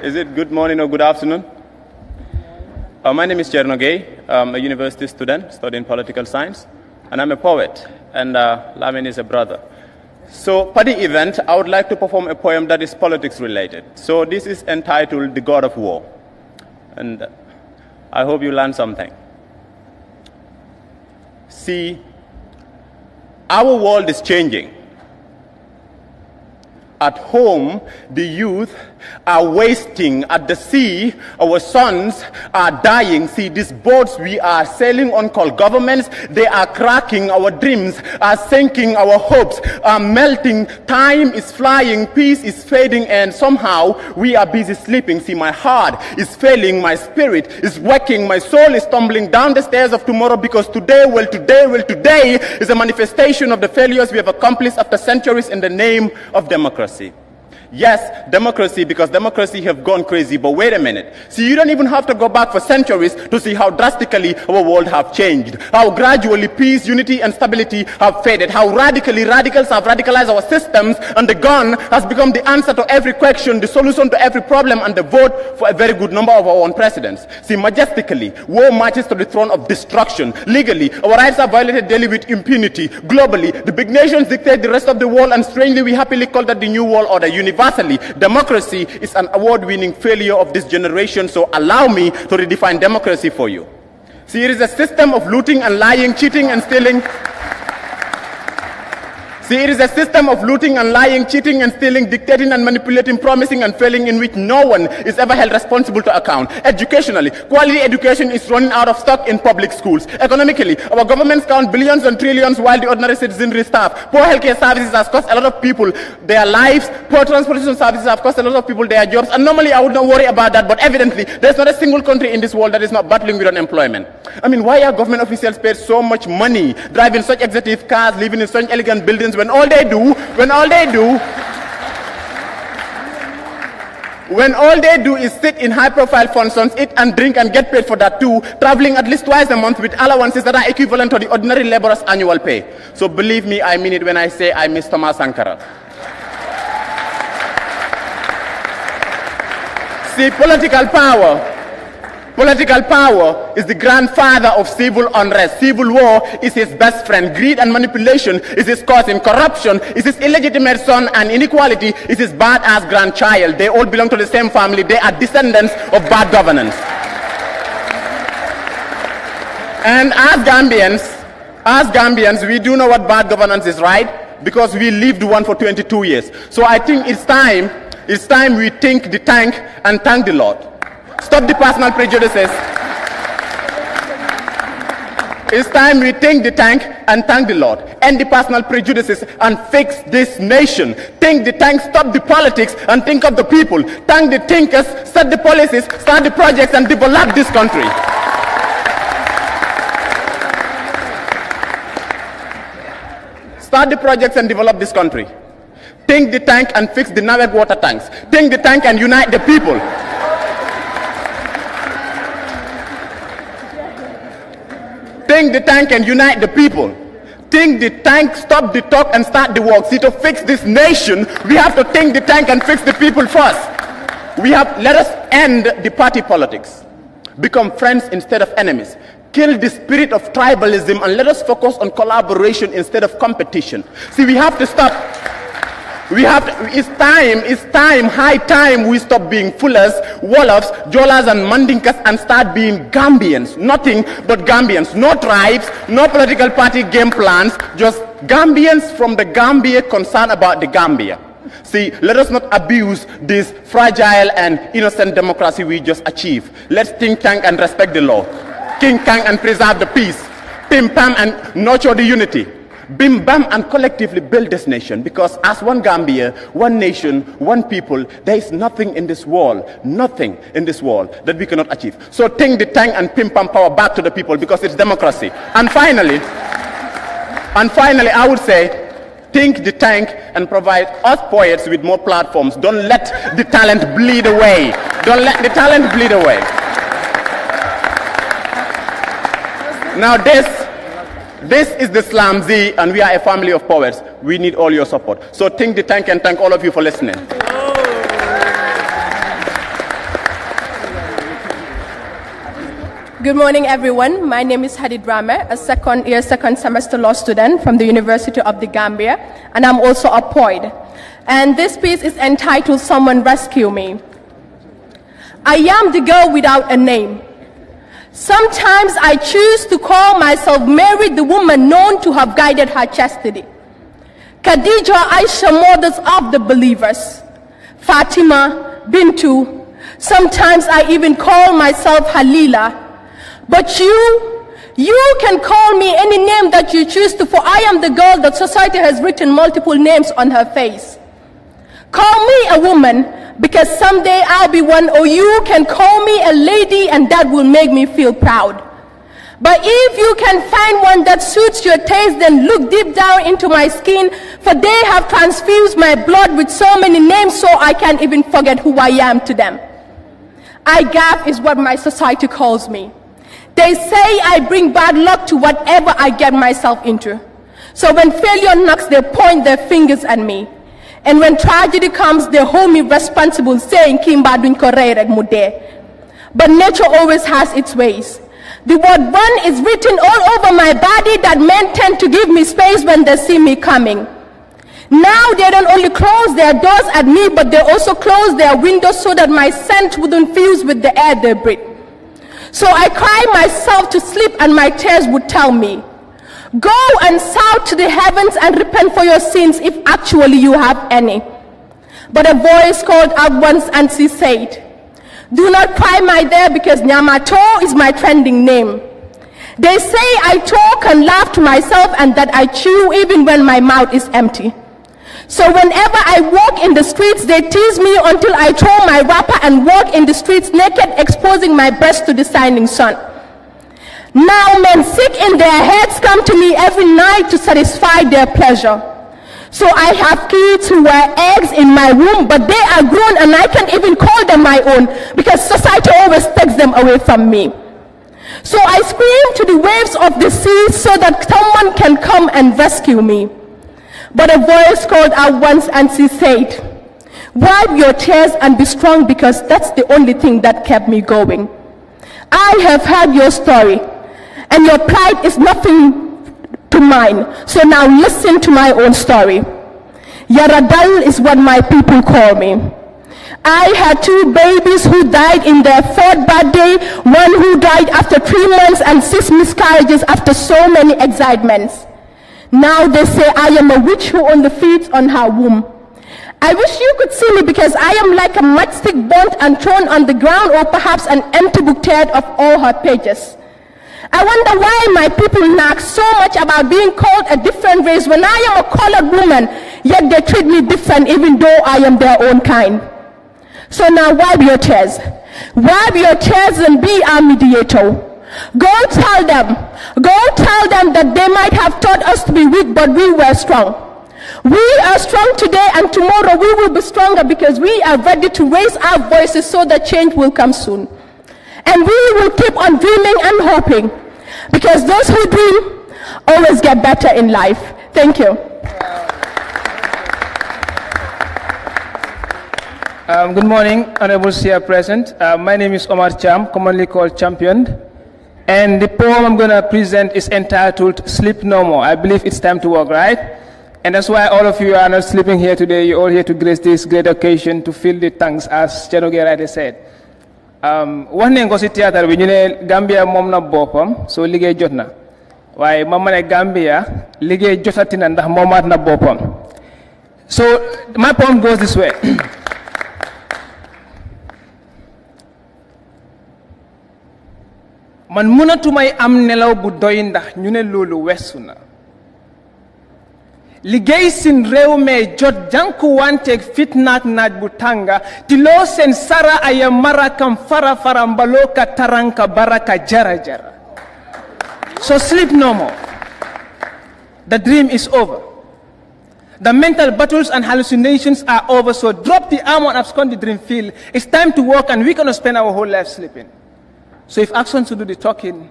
Is it good morning or good afternoon? My name is Chernogay. I'm a university student studying political science, and I'm a poet, and Lamin is a brother. So for the event, I would like to perform a poem that is politics related. So this is entitled The God of War, and I hope you learn something. See, our world is changing. At home, the youth are wasting. At the sea, our sons are dying. See, these boats we are sailing on called governments, they are cracking. Our dreams are sinking. Our hopes are melting. Time is flying. Peace is fading. And somehow, we are busy sleeping. See, my heart is failing. My spirit is working. My soul is tumbling down the stairs of tomorrow, because today is a manifestation of the failures we have accomplished after centuries in the name of democracy. Yes, democracy, because democracy have gone crazy. But wait a minute. See, you don't even have to go back for centuries to see how drastically our world have changed. How gradually peace, unity, and stability have faded. How radically radicals have radicalized our systems, and the gun has become the answer to every question, the solution to every problem, and the vote for a very good number of our own presidents. See, majestically, war marches to the throne of destruction. Legally, our rights are violated daily with impunity. Globally, the big nations dictate the rest of the world, and strangely, we happily call that the New World Order. Universally, democracy is an award-winning failure of this generation, so allow me to redefine democracy for you. See, it is a system of looting and lying, cheating and stealing. See, it is a system of looting and lying, cheating and stealing, dictating and manipulating, promising and failing, in which no one is ever held responsible to account. Educationally, quality education is running out of stock in public schools. Economically, our governments count billions and trillions while the ordinary citizenry starve. Poor healthcare services have cost a lot of people their lives. Poor transportation services have cost a lot of people their jobs. And normally I would not worry about that, but evidently there's not a single country in this world that is not battling with unemployment. I mean, why are government officials paid so much money, driving such executive cars, living in such elegant buildings, when all they do is sit in high-profile functions, eat and drink and get paid for that too, traveling at least twice a month with allowances that are equivalent to the ordinary laborer's annual pay. So believe me, I mean it when I say I miss Thomas Sankara. See, political power is the grandfather of civil unrest. Civil war is his best friend. Greed and manipulation is his cousin. Corruption is his illegitimate son, and inequality is his bad-ass grandchild. They all belong to the same family. They are descendants of bad governance. And as Gambians, we do know what bad governance is, right? because we lived one for 22 years. So I think it's time we think the tank and thank the Lord. Stop the personal prejudices. It's time we think the tank and thank the Lord. End the personal prejudices and fix this nation. Think the tank, stop the politics and think of the people. Thank the thinkers, set the policies, start the projects and develop this country. Start the projects and develop this country. Think the tank and fix the Nawek water tanks. Think the tank and unite the people. Think the tank and unite the people. Think the tank, stop the talk and start the work. See, to fix this nation, we have to think the tank and fix the people first. Let us end the party politics. Become friends instead of enemies. Kill the spirit of tribalism and let us focus on collaboration instead of competition. See, we have to stop. It's time, high time we stop being Fullers, Wolofs, Jolas and Mandinkas and start being Gambians. Nothing but Gambians. No tribes, no political party game plans, just Gambians from the Gambia concerned about the Gambia. See, let us not abuse this fragile and innocent democracy we just achieved. Let's think tank and respect the law. Think tank and preserve the peace. Pim pam and nurture the unity. Bim bam and collectively build this nation, because as one Gambia, one nation, one people, there is nothing in this world that we cannot achieve. So think the tank and pim pam power back to the people, because it's democracy. And finally, I would say, think the tank and provide us poets with more platforms. Don't let the talent bleed away. Don't let the talent bleed away. Now this is the Slam Z, and we are a family of poets. We need all your support. So think the tank and thank all of you for listening. Good morning, everyone. My name is Hadi Drame, a second-year, second semester law student from the University of the Gambia, and I'm also a poet. And this piece is entitled Someone Rescue Me. I am the girl without a name. Sometimes I choose to call myself Mary, the woman known to have guided her chastity. Khadija, Aisha, mothers of the believers. Fatima, Bintu. Sometimes I even call myself Halila. But you can call me any name that you choose to, for I am the girl that society has written multiple names on her face. Call me a woman, because someday I'll be one, or you can call me a lady and that will make me feel proud. But if you can find one that suits your taste, then look deep down into my skin, for they have transfused my blood with so many names so I can't even forget who I am to them. IGAF is what my society calls me. They say I bring bad luck to whatever I get myself into. So when failure knocks, they point their fingers at me. And when tragedy comes, they hold me responsible, saying, Kimba dun korerek mude. But nature always has its ways. The word one is written all over my body that men tend to give me space when they see me coming. Now they don't only close their doors at me, but they also close their windows so that my scent wouldn't fuse with the air they breathe. So I cry myself to sleep and my tears would tell me, go and shout to the heavens and repent for your sins if actually you have any. But a voice called out once and she said, do not cry my dear, because Nyamato is my trending name. They say I talk and laugh to myself and that I chew even when my mouth is empty. So whenever I walk in the streets, they tease me until I throw my wrapper and walk in the streets naked, exposing my breast to the shining sun. Now men sick in their heads come to me every night to satisfy their pleasure. So I have kids who wear eggs in my womb, but they are grown and I can't even call them my own because society always takes them away from me. So I scream to the waves of the sea so that someone can come and rescue me. But a voice called out once and she said, wipe your tears and be strong, because that's the only thing that kept me going. I have heard your story, and your pride is nothing to mine. So now listen to my own story. Yaradal is what my people call me. I had 2 babies who died in their 4th birthday, one who died after 3 months, and 6 miscarriages after so many excitements. Now they say I am a witch who only feeds on her womb. I wish you could see me because I am like a matchstick burnt and thrown on the ground, or perhaps an empty book teared of all her pages. I wonder why my people nag so much about being called a different race when I am a colored woman, yet they treat me different even though I am their own kind. So now wipe your tears. Wipe your tears and be our mediator. Go tell them that they might have thought us to be weak, but we were strong. We are strong today, and tomorrow we will be stronger because we are ready to raise our voices so that change will come soon. And we will keep on dreaming and hoping, because those who dream always get better in life. Thank you. Good morning, Honorable Chair present. My name is Omar Cham, commonly called Champion. And the poem I'm going to present is entitled Sleep No More. I believe it's time to work, right? And that's why all of you are not sleeping here today. You're all here to grace this great occasion to fill the tanks, as Chenoge rightly said. Wax nañ ko ci théâtre bi ñu ne Gambia moom na boppam so liggéey jot na waaye ma ne Gambia liggéey jotati na ndax moomaat na boppam. So my poem goes this way. Man mënatumay am nelaw bu doy ndax ñu ne loolu weesu na. Liggéey sin réew mee jot jànkuwanteeg fitnaak naaj bu tànga ti loo seen sara aya marakam fara fara mbaloo ka taranka baraka jara jara. So sleep no more. The dream is over. The mental battles and hallucinations are over, so drop the armor and abscond the dream field. It's time to work, and we cannot spend our whole life sleeping. So if action to do the talking,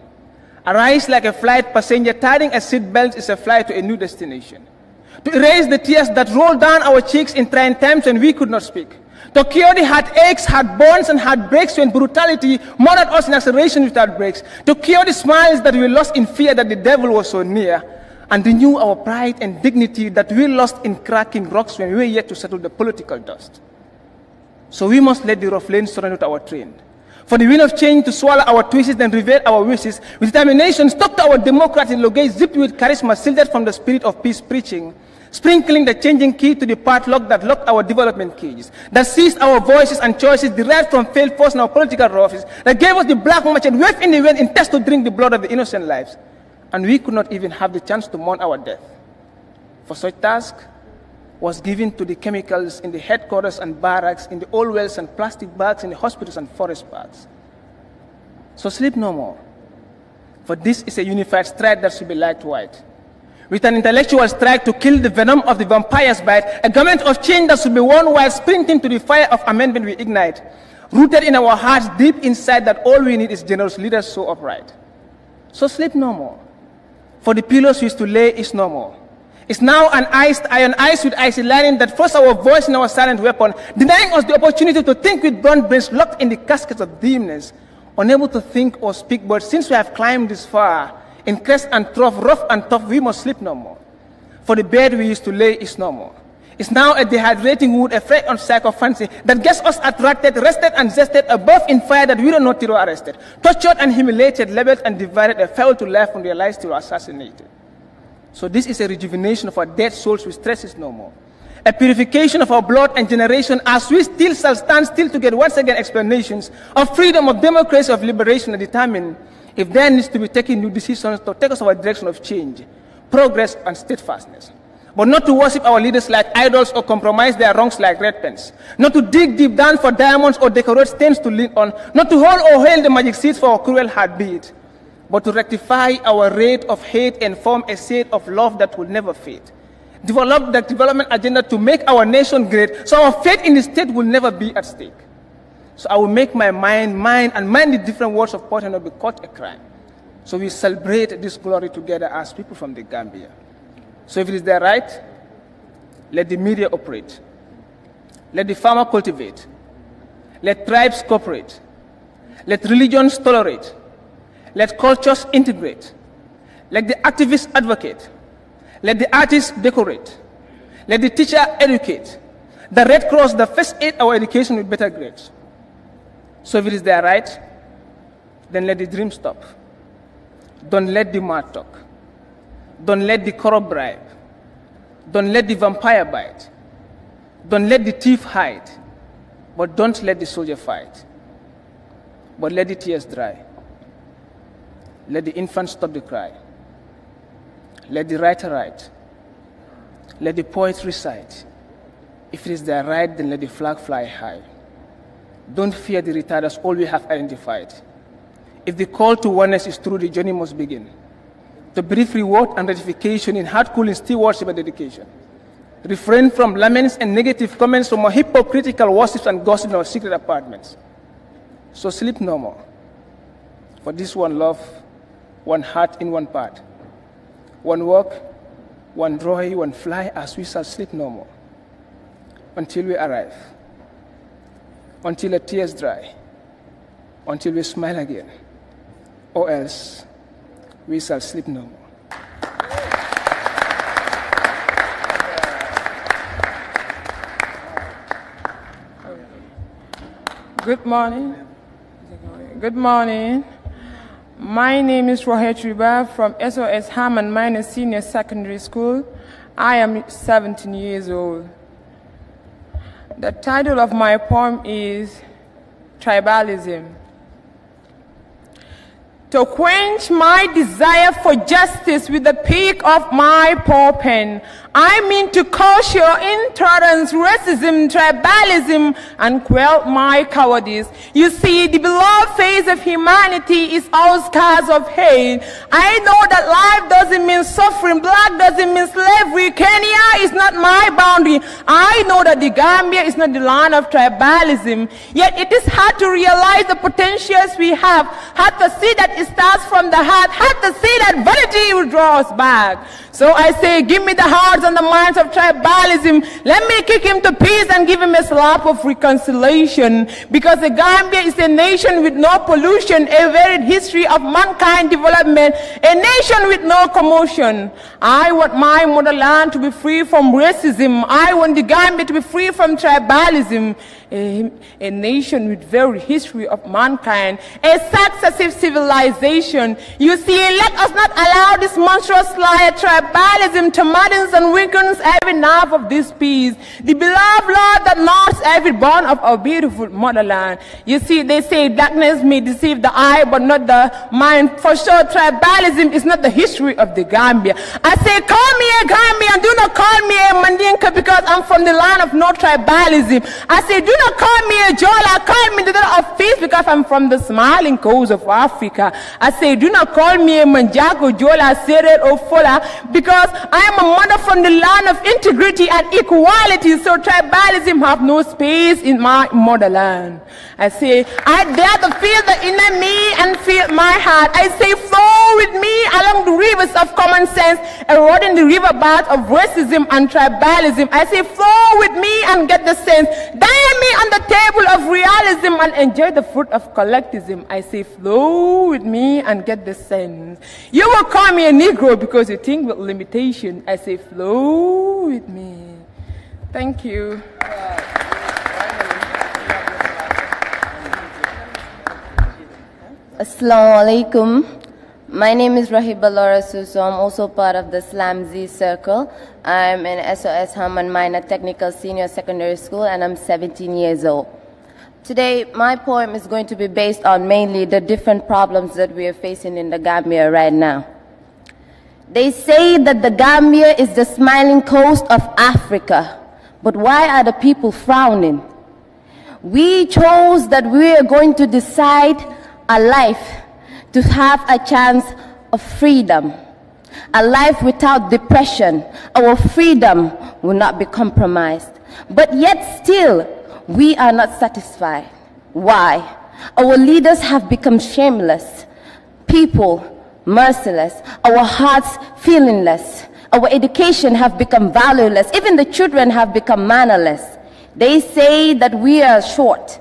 arise like a flight passenger, tying a seatbelt is a flight to a new destination. To erase the tears that roll down our cheeks in trying times when we could not speak. To cure the heartaches, heartburns, and heartbreaks when brutality murdered us in acceleration without brakes. To cure the smiles that we lost in fear that the devil was so near. And renew our pride and dignity that we lost in cracking rocks when we were yet to settle the political dust. So we must let the rough lanes surrender to our train. For the wind of change to swallow our twists and reveal our wishes, with determination stuck to our democratic logos, zipped with charisma, shielded from the spirit of peace preaching, sprinkling the changing key to the padlock that locked our development keys, that seized our voices and choices derived from failed force in our political office, that gave us the black machete waved in the wind in test to drink the blood of the innocent lives. And we could not even have the chance to mourn our death. For such task was given to the chemicals in the headquarters and barracks, in the old wells and plastic bags in the hospitals and forest parks. So sleep no more, for this is a unified stride that should be light white. With an intellectual strike to kill the venom of the vampire's bite, a government of change that should be won while sprinting to the fire of amendment we ignite, rooted in our hearts deep inside that all we need is generous leaders so upright. So sleep no more, for the pillows we used to lay is no more. It's now an iron ice with icy lining that forced our voice in our silent weapon, denying us the opportunity to think with blunt brains locked in the caskets of dimness, unable to think or speak, but since we have climbed this far, in crest and trough, rough and tough, we must sleep no more. For the bed we used to lay is no more. It's now a dehydrating wood, a freight on psychophancy that gets us attracted, rested and zested, above in fire that we don't know till we're arrested, tortured and humiliated, labeled and divided, a fell to life and realized till we're assassinated. So this is a rejuvenation of our dead souls with stresses no more. A purification of our blood and generation as we still shall stand still to get once again explanations of freedom, of democracy, of liberation, and determine if there needs to be taking new decisions to take us our direction of change, progress, and steadfastness. But not to worship our leaders like idols or compromise their wrongs like red pens. Not to dig deep down for diamonds or decorate stains to lean on. Not to hold or hail the magic seeds for our cruel heartbeat. But to rectify our rate of hate and form a seed of love that will never fade. Develop the development agenda to make our nation great, so our faith in the state will never be at stake. So I will make my mind mine and mind the different words of poetry and not be caught a crime. So we celebrate this glory together as people from the Gambia. So if it is their right, let the media operate. Let the farmer cultivate. Let tribes cooperate. Let religions tolerate. Let cultures integrate. Let the activists advocate. Let the artists decorate. Let the teacher educate. The Red Cross, the first aid our education with better grades. So if it is their right, then let the dream stop. Don't let the mad talk. Don't let the corrupt bribe. Don't let the vampire bite. Don't let the thief hide. But don't let the soldier fight. But let the tears dry. Let the infant stop the cry. Let the writer write. Let the poet recite. If it is their right, then let the flag fly high. Don't fear the retarders, all we have identified. If the call to oneness is true, the journey must begin. The brief reward and ratification in heart-cooling stewardship and dedication. Refrain from laments and negative comments from our hypocritical worships and gossip in our secret apartments. So sleep no more. For this one love, one heart in one part. One walk, one joy, one fly, as we shall sleep no more. Until we arrive. Until the tears dry. Until we smile again. Or else, we shall sleep no more. Good morning. Good morning. My name is Rohet Riba from SOS Hammond Minor Senior Secondary School. I am 17 years old. The title of my poem is Tribalism. To quench my desire for justice with the peak of my paw pen, I mean to crush your intolerance, racism, tribalism, and quell my cowardice. You see, the beloved face of humanity is all scars of hate. I know that life doesn't mean suffering, black doesn't mean slavery, Kenya is not my boundary. I know that the Gambia is not the land of tribalism. Yet it is hard to realize the potentials we have, hard to see that it starts from the heart, hard to see that vanity will draw us back. So I say, give me the hearts and the minds of tribalism. Let me kick him to peace and give him a slap of reconciliation. Because the Gambia is a nation with no pollution, a varied history of mankind development, a nation with no commotion. I want my motherland to be free from racism. I want the Gambia to be free from tribalism. A nation with varied history of mankind, a successive civilization. You see, let us not allow this monstrous lie, tribalism, to maddens and weakens every nerve of this peace. The beloved Lord that knows every bone of our beautiful motherland. You see, they say darkness may deceive the eye, but not the mind. For sure, tribalism is not the history of the Gambia. I say, call me a Gambian, do not call me a Mandinka, because I'm from the land of no tribalism. I say, do not call me a Jola, call me the daughter of peace, because I'm from the smiling coast of Africa. I say, do not call me a Manjago, Jola, Sere, or Fola, because I am a mother from the land of integrity and equality, so tribalism have no space in my motherland. I say, I dare to feel the inner me and feel my heart. I say, flow with me along the rivers of common sense, eroding the riverbed of racism and tribalism. I say, flow with me and get the sense. Dine me on the table of realism and enjoy the fruit of collectivism. I say, flow with me and get the sense. You will call me a Negro because you think with limitation. I say, flow with me. Thank you. Assalamu alaikum. My name is Rahiba Laura Suso. I'm also part of the Slam Z Circle. I'm in SOS Hammond Minor Technical Senior Secondary School, and I'm 17 years old. Today, my poem is going to be based on mainly the different problems that we are facing in the Gambia right now. They say that the Gambia is the smiling coast of Africa, but why are the people frowning? We chose that we are going to decide a life to have a chance of freedom, a life without depression. Our freedom will not be compromised. But yet still, we are not satisfied. Why? Our leaders have become shameless, people merciless, our hearts feelingless, our education have become valueless, even the children have become mannerless. They say that we are short,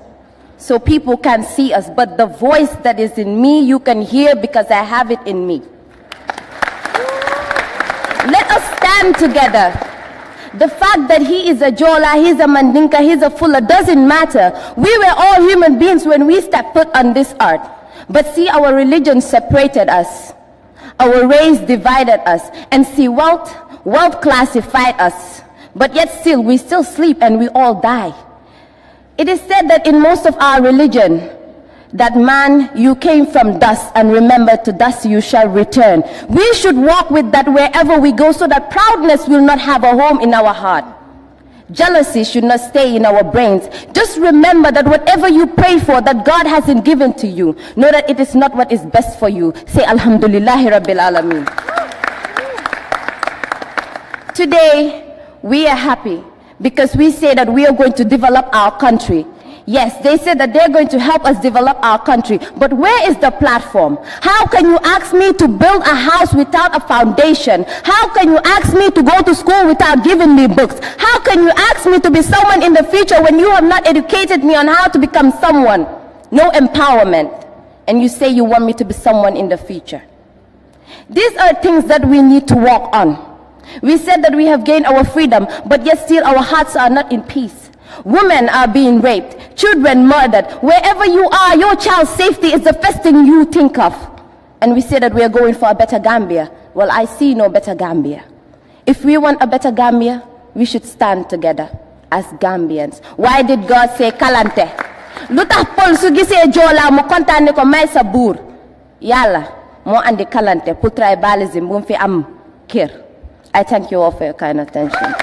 so people can't see us, but the voice that is in me you can hear because I have it in me. Let us stand together. The fact that he is a Jola, he's a Mandinka, he's a Fuller doesn't matter. We were all human beings when we stepped foot on this earth. But see, our religion separated us. Our race divided us, and see, wealth classified us. But yet still, we still sleep and we all die. It is said that in most of our religion, that man, you came from dust, and remember, to dust you shall return. We should walk with that wherever we go, so that proudness will not have a home in our heart. Jealousy should not stay in our brains. Just remember that whatever you pray for that God hasn't given to you, know that it is not what is best for you. Say Alhamdulillahi Rabbil Alameen. Today, we are happy because we say that we are going to develop our country. Yes, they said that they're going to help us develop our country, but where is the platform? How can you ask me to build a house without a foundation? How can you ask me to go to school without giving me books? How can you ask me to be someone in the future when you have not educated me on how to become someone? No empowerment. And you say you want me to be someone in the future. These are things that we need to work on. We said that we have gained our freedom, but yet still our hearts are not in peace. Women are being raped, children murdered. Wherever you are, your child's safety is the first thing you think of. And we say that we are going for a better Gambia. Well, I see no better Gambia. If we want a better Gambia, we should stand together as Gambians. Why did God say kalante? Luta pol su gisee jola mo kontane ko may sa bour. Yalla mo andi kalante pour tribalism bu fi am kër. I thank you all for your kind attention.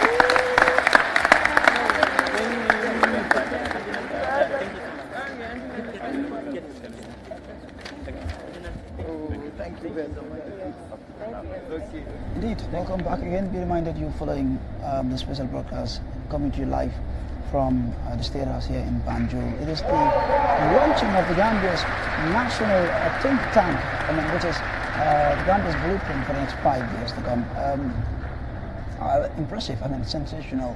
Indeed, welcome back again. Be reminded you're following the special broadcast coming to you live from the State House here in Banjul. It is the launching of the Gambia's national think tank, which is the Gambia's blueprint for the next 5 years to come. Impressive, sensational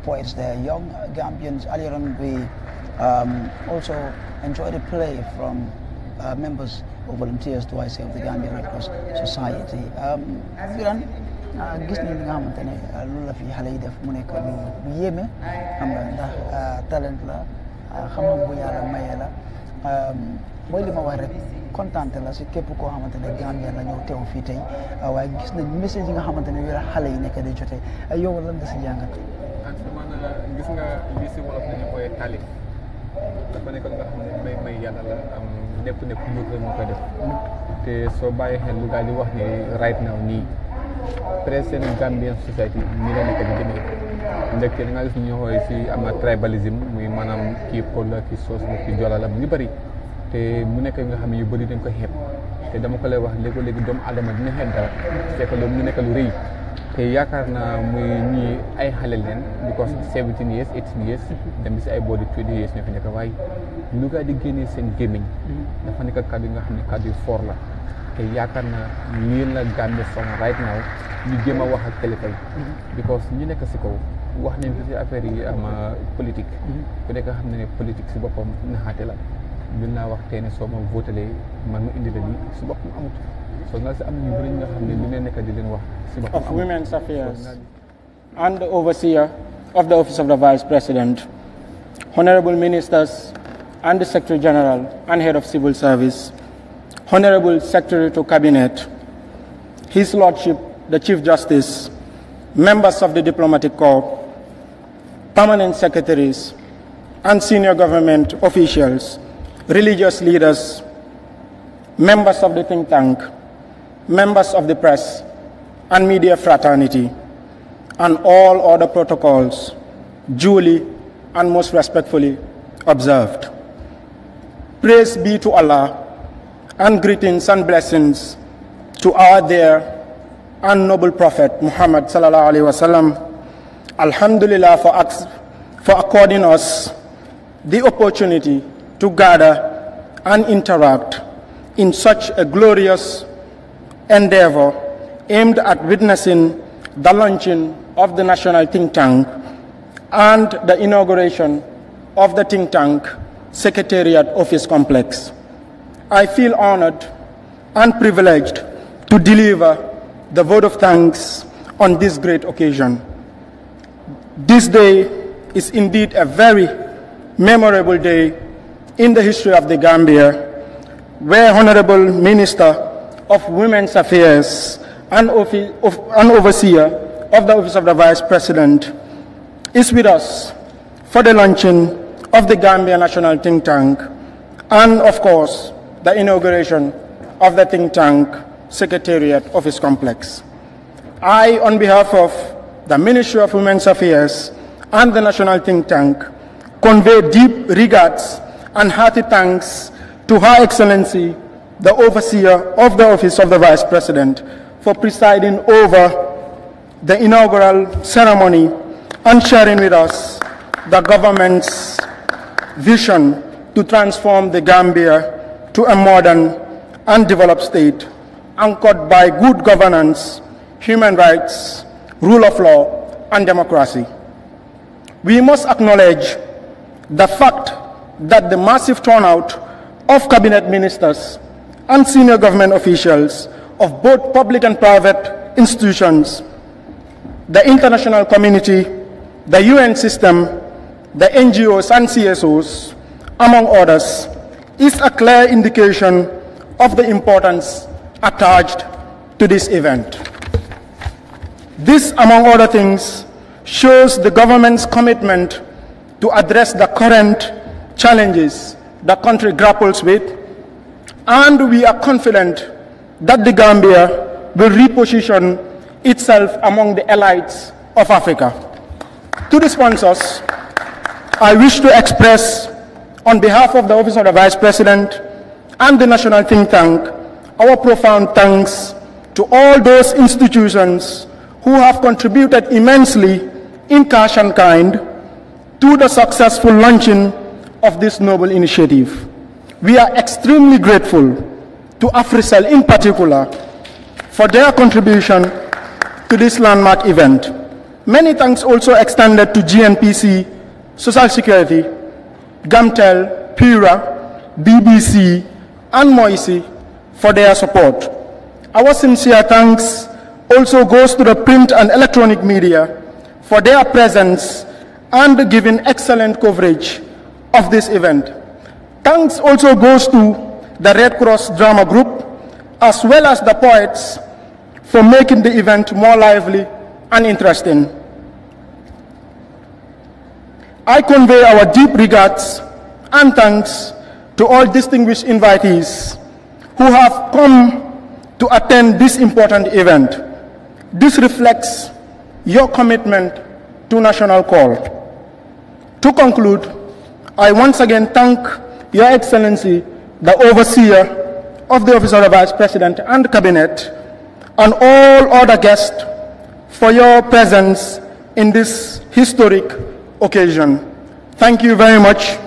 poets there, young Gambians. Earlier on, we also enjoyed a play from members or volunteers, do I say, of the Gambia Red Cross Society. Gis nañ li nga xamante ne loolu la fi xale yi def mu nekk lu yéeme xam nga ndax talent la xam-xam bu yàlla maye la mooy li ma wax rek kontaante la si képp koo xamante ne Gambia la ñëw teew fii tey waaye gis nañ message yi nga xamante ne yooyu xale yi nekk di jote yow lan nga si jàngat. gis nga li si wolof nañu koy taalif dafa nekk nga xam ne may yàlla la am nekk ñu ko moo koy def te soo bàyyi xel lu daal di wax ni right now nii present Gambian society nii la nekk di demee ndekte da nga gis ñu xooy si am na tribalism muy maanaam kii Pël la kii Soos la kii Joola la mu ngi bëri te mu nekk nga xam ne yu bëri dañ ko xeeb te dama ko lay wax léegi-léegi doomu aadama dina xeeb dara c'est que loolu mu nekk lu rëy te yaakaar naa muy ñii ay xale leen because 17 years 18 years dem bi si ay boodi 20 years ñoo fi nekk waaye lu gaa di génnee seen gémmiñ dafa nekk kàddu yi nga xam ne kàddu yu fort la te yaakaar naa lii la Gambia soxla right now ñu jéem a wax ak kilifa yi because ñu nekk si kaw wax nañ ko si affaire yi am politique ku nekk xam ne ne politique si boppam naxaate la dun naa wax tey ne soo ma votalee man ma indi la lii si boppam amut soo nga si am ñu bëri nga xam ne lu ne nekk di leen wax si boppam of Women's Affairs and the Overseer of the Office of the Vice President, Honorable Ministers and the Secretary General and Head of Civil Service, Honorable Secretary to Cabinet, His Lordship, the Chief Justice, members of the Diplomatic Corps, permanent secretaries, and senior government officials, religious leaders, members of the think tank, members of the press and media fraternity, and all other protocols duly and most respectfully observed. Praise be to Allah, and greetings and blessings to our dear and noble Prophet Muhammad sallallahu alaihi wasallam. Alhamdulillah for according us the opportunity to gather and interact in such a glorious endeavor aimed at witnessing the launching of the National Think Tank and the inauguration of the Think Tank Secretariat Office Complex. I feel honored and privileged to deliver the vote of thanks on this great occasion. This day is indeed a very memorable day in the history of the Gambia, where Honorable Minister of Women's Affairs and Overseer of the Office of the Vice President, is with us for the launching of the Gambia National Think Tank and, of course, the inauguration of the think tank Secretariat Office Complex. I, on behalf of the Ministry of Women's Affairs and the National Think Tank, convey deep regards and hearty thanks to Her Excellency, the Overseer of the Office of the Vice President, for presiding over the inaugural ceremony and sharing with us the government's vision to transform the Gambia to a modern and developed state anchored by good governance, human rights, rule of law, and democracy. We must acknowledge the fact that the massive turnout of cabinet ministers and senior government officials of both public and private institutions, the international community, the UN system, the NGOs and CSOs, among others, is a clear indication of the importance attached to this event. This, among other things, shows the government's commitment to address the current challenges the country grapples with, and we are confident that the Gambia will reposition itself among the elites of Africa. To the sponsors, I wish to express, on behalf of the Office of the Vice President and the National Think Tank, our profound thanks to all those institutions who have contributed immensely in cash and kind to the successful launching of this noble initiative. We are extremely grateful to AfriCell in particular for their contribution to this landmark event. Many thanks also extended to GNPC, Social Security, Gamtel, PURA, BBC, and Moisi for their support. Our sincere thanks also goes to the print and electronic media for their presence and giving excellent coverage of this event. Thanks also goes to the Red Cross Drama Group, as well as the poets, for making the event more lively and interesting. I convey our deep regards and thanks to all distinguished invitees who have come to attend this important event. This reflects your commitment to national call. To conclude, I once again thank Your Excellency, the Overseer of the Office of the Vice President and Cabinet, and all other guests for your presence in this historic occasion. Thank you very much.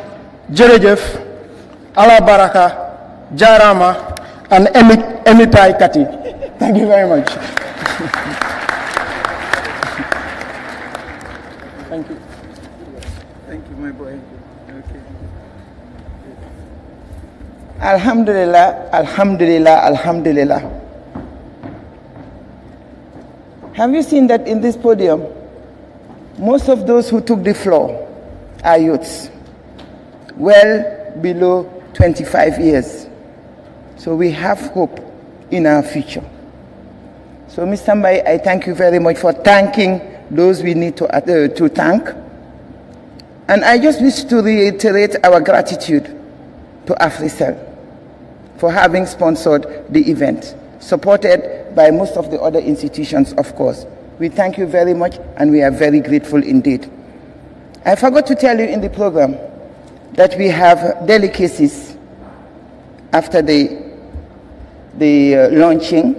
Jerejef, Allah Baraka, Jarama, and Emitai Kati. Thank you very much. Thank you. Thank you, my boy. Okay. Alhamdulillah, Alhamdulillah, Alhamdulillah. Have you seen that in this podium, most of those who took the floor are youths, well below 25 years. So we have hope in our future. So, Mr. Mbai, I thank you very much for thanking those we need to thank. And I just wish to reiterate our gratitude to AfriCell for having sponsored the event, supported by most of the other institutions, of course. We thank you very much, and we are very grateful indeed. I forgot to tell you in the program that we have delicacies after the launching,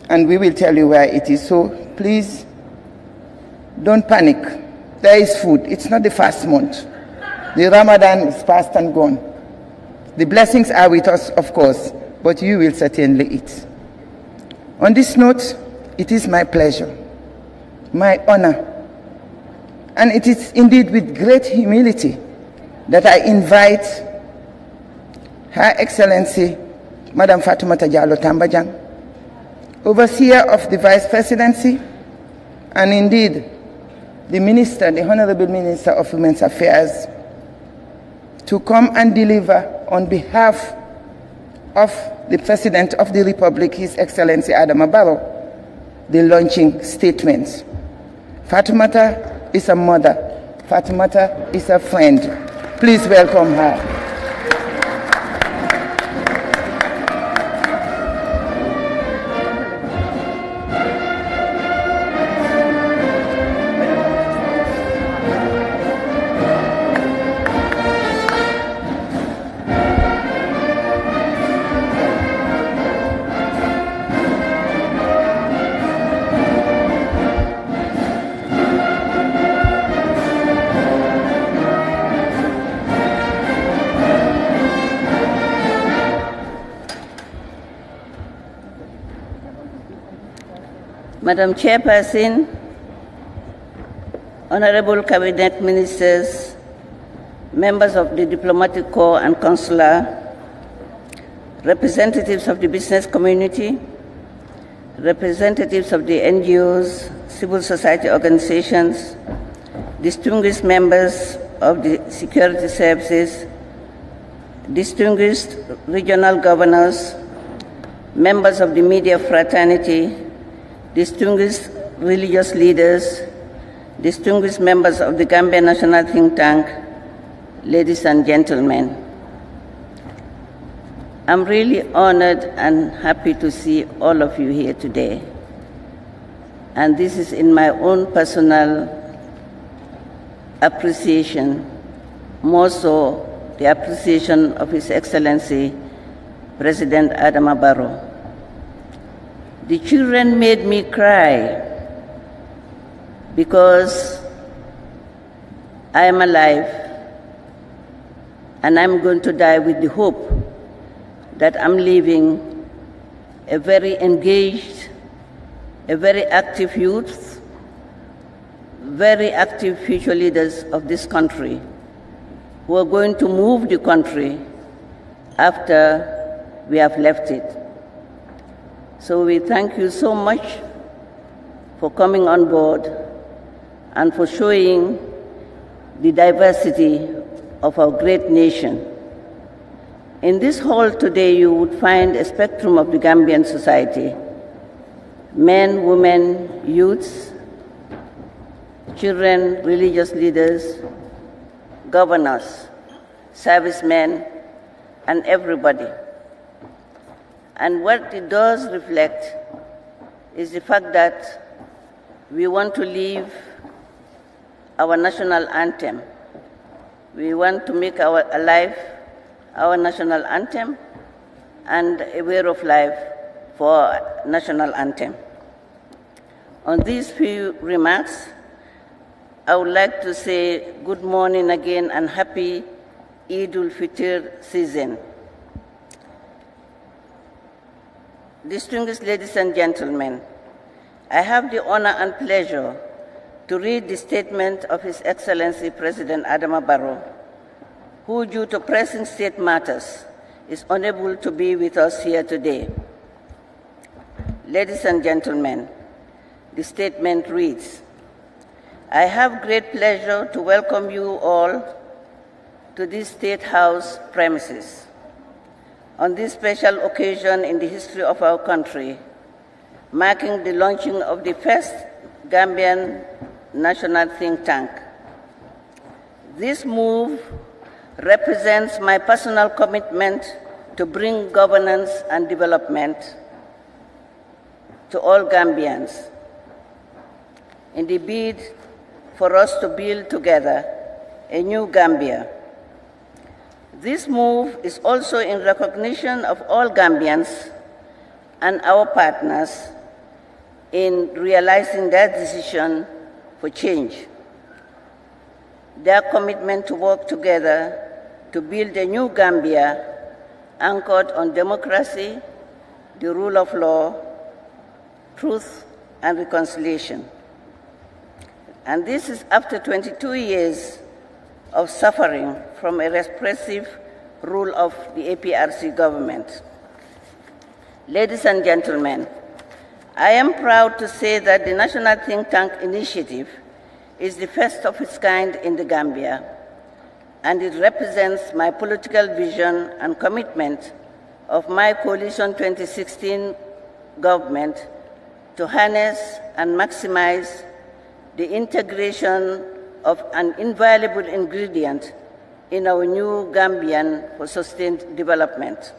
and we will tell you where it is. So please don't panic. There is food. It's not the fast month. The Ramadan is past and gone. The blessings are with us, of course, but you will certainly eat. On this note, it is my pleasure, my honor, and it is indeed with great humility that I invite Her Excellency, Madam Fatoumata Jallow Tambajang, Overseer of the Vice Presidency, and indeed the Minister, the Honorable Minister of Women's Affairs, to come and deliver on behalf of the President of the Republic, His Excellency Adama Barrow, the launching statements. Fatoumata is a mother. Fatoumata is a friend. Please welcome her. Madam Chairperson, Honorable Cabinet Ministers, members of the Diplomatic Corps and Consular, representatives of the business community, representatives of the NGOs, civil society organizations, distinguished members of the security services, distinguished regional governors, members of the media fraternity, distinguished religious leaders, distinguished members of the Gambia National Think Tank, ladies and gentlemen. I'm really honored and happy to see all of you here today. And this is in my own personal appreciation, more so the appreciation of His Excellency, President Adama Barrow. The children made me cry because I am alive and I'm going to die with the hope that I'm leaving a very engaged, a very active youth, very active future leaders of this country who are going to move the country after we have left it. So we thank you so much for coming on board and for showing the diversity of our great nation. In this hall today, you would find a spectrum of the Gambian society: men, women, youths, children, religious leaders, governors, servicemen, and everybody. And what it does reflect is the fact that we want to leave our national anthem. We want to make alive our national anthem and a way of life for our national anthem. On these few remarks, I would like to say good morning again and happy Eid al-Fitr season. Distinguished ladies and gentlemen, I have the honor and pleasure to read the statement of His Excellency President Adama Barrow, who, due to pressing state matters, is unable to be with us here today. Ladies and gentlemen, the statement reads, I have great pleasure to welcome you all to this State House premises. On this special occasion in the history of our country, marking the launching of the first Gambian national think tank. This move represents my personal commitment to bring governance and development to all Gambians in the bid for us to build together a new Gambia. This move is also in recognition of all Gambians and our partners in realizing their decision for change, their commitment to work together to build a new Gambia anchored on democracy, the rule of law, truth, and reconciliation. And this is after 22 years of suffering from a repressive rule of the APRC government. Ladies and gentlemen, I am proud to say that the National Think Tank Initiative is the first of its kind in the Gambia, and it represents my political vision and commitment of my coalition 2016 government to harness and maximize the integration of an invaluable ingredient in our new Gambian for sustained development.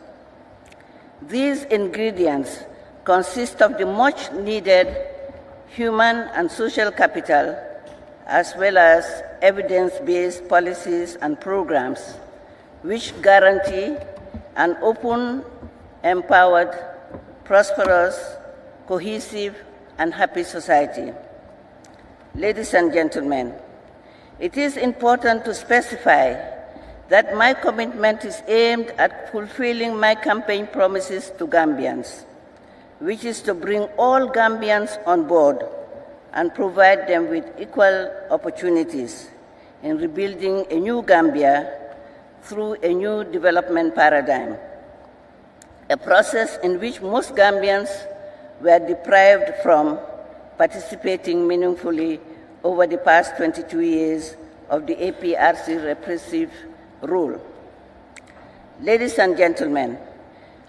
These ingredients consist of the much needed human and social capital, as well as evidence-based policies and programs which guarantee an open, empowered, prosperous, cohesive, and happy society. Ladies and gentlemen, it is important to specify that my commitment is aimed at fulfilling my campaign promises to Gambians, which is to bring all Gambians on board and provide them with equal opportunities in rebuilding a new Gambia through a new development paradigm, a process in which most Gambians were deprived from participating meaningfully over the past 22 years of the APRC repressive rule. Ladies and gentlemen,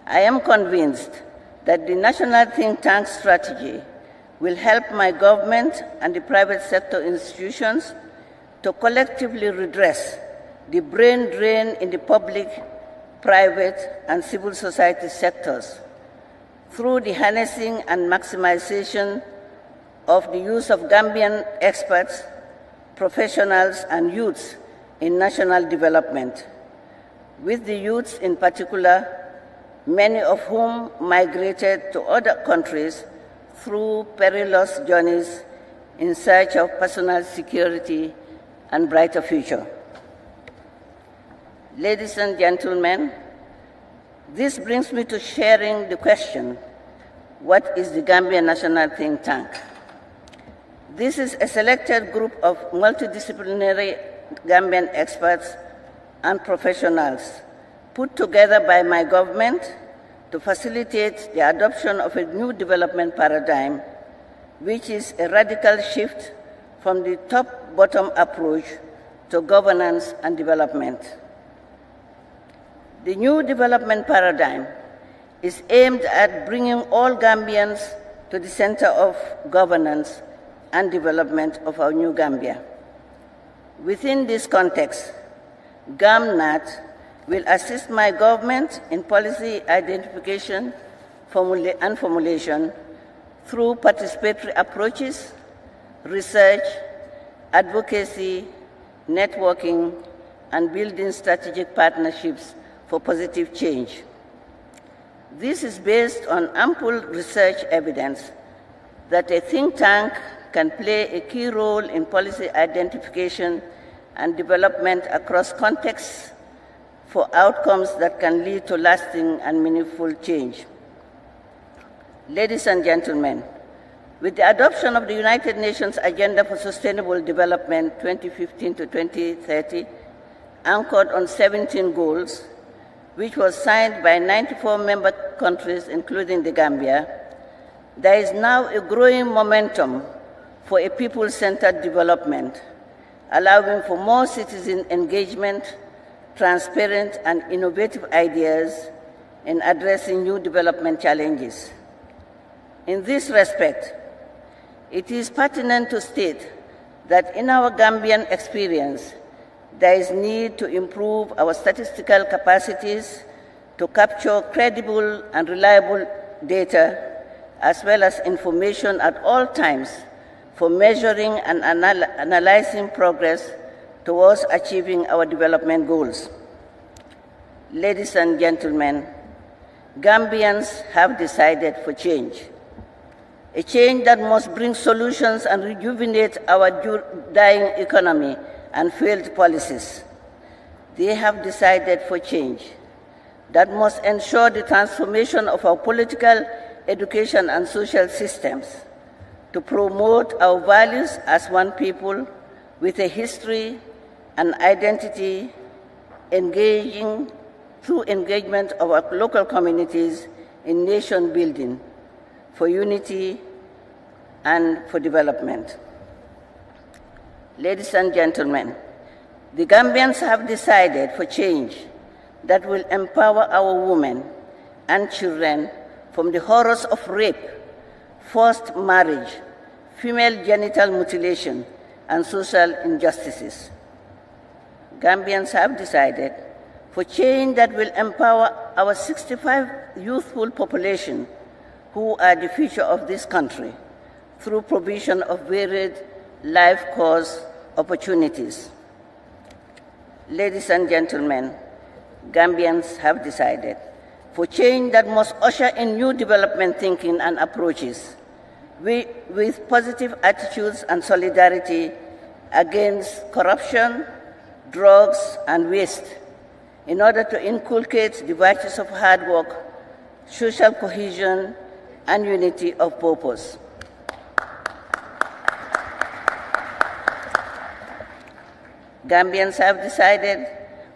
I am convinced that the national think tank strategy will help my government and the private sector institutions to collectively redress the brain drain in the public, private, and civil society sectors through the harnessing and maximization of the use of Gambian experts, professionals, and youths in national development, with the youths in particular, many of whom migrated to other countries through perilous journeys in search of personal security and brighter future. Ladies and gentlemen, this brings me to sharing the question, what is the Gambia National Think Tank? This is a selected group of multidisciplinary Gambian experts and professionals put together by my government to facilitate the adoption of a new development paradigm, which is a radical shift from the top-bottom approach to governance and development. The new development paradigm is aimed at bringing all Gambians to the center of governance and development of our new Gambia. Within this context, GAMNAT will assist my government in policy identification and formulation through participatory approaches, research, advocacy, networking, and building strategic partnerships for positive change. This is based on ample research evidence that a think tank can play a key role in policy identification and development across contexts for outcomes that can lead to lasting and meaningful change. Ladies and gentlemen, with the adoption of the United Nations Agenda for Sustainable Development 2015 to 2030, anchored on 17 goals, which was signed by 94 member countries, including the Gambia, there is now a growing momentum for a people-centered development, allowing for more citizen engagement, transparent and innovative ideas in addressing new development challenges. In this respect, it is pertinent to state that in our Gambian experience, there is need to improve our statistical capacities to capture credible and reliable data, as well as information at all times for measuring and analyzing progress towards achieving our development goals. Ladies and gentlemen, Gambians have decided for change, a change that must bring solutions and rejuvenate our dying economy and failed policies. They have decided for change that must ensure the transformation of our political, education, and social systems to promote our values as one people with a history and identity, engaging through engagement of our local communities in nation building for unity and for development. Ladies and gentlemen, the Gambians have decided for change that will empower our women, and children from the horrors of rape, forced marriage, female genital mutilation, and social injustices. Gambians have decided for change that will empower our 65 youthful population who are the future of this country through provision of varied life course opportunities. Ladies and gentlemen, Gambians have decided for change that must usher in new development thinking and approaches with positive attitudes and solidarity against corruption, drugs, and waste in order to inculcate the virtues of hard work, social cohesion, and unity of purpose. Gambians have decided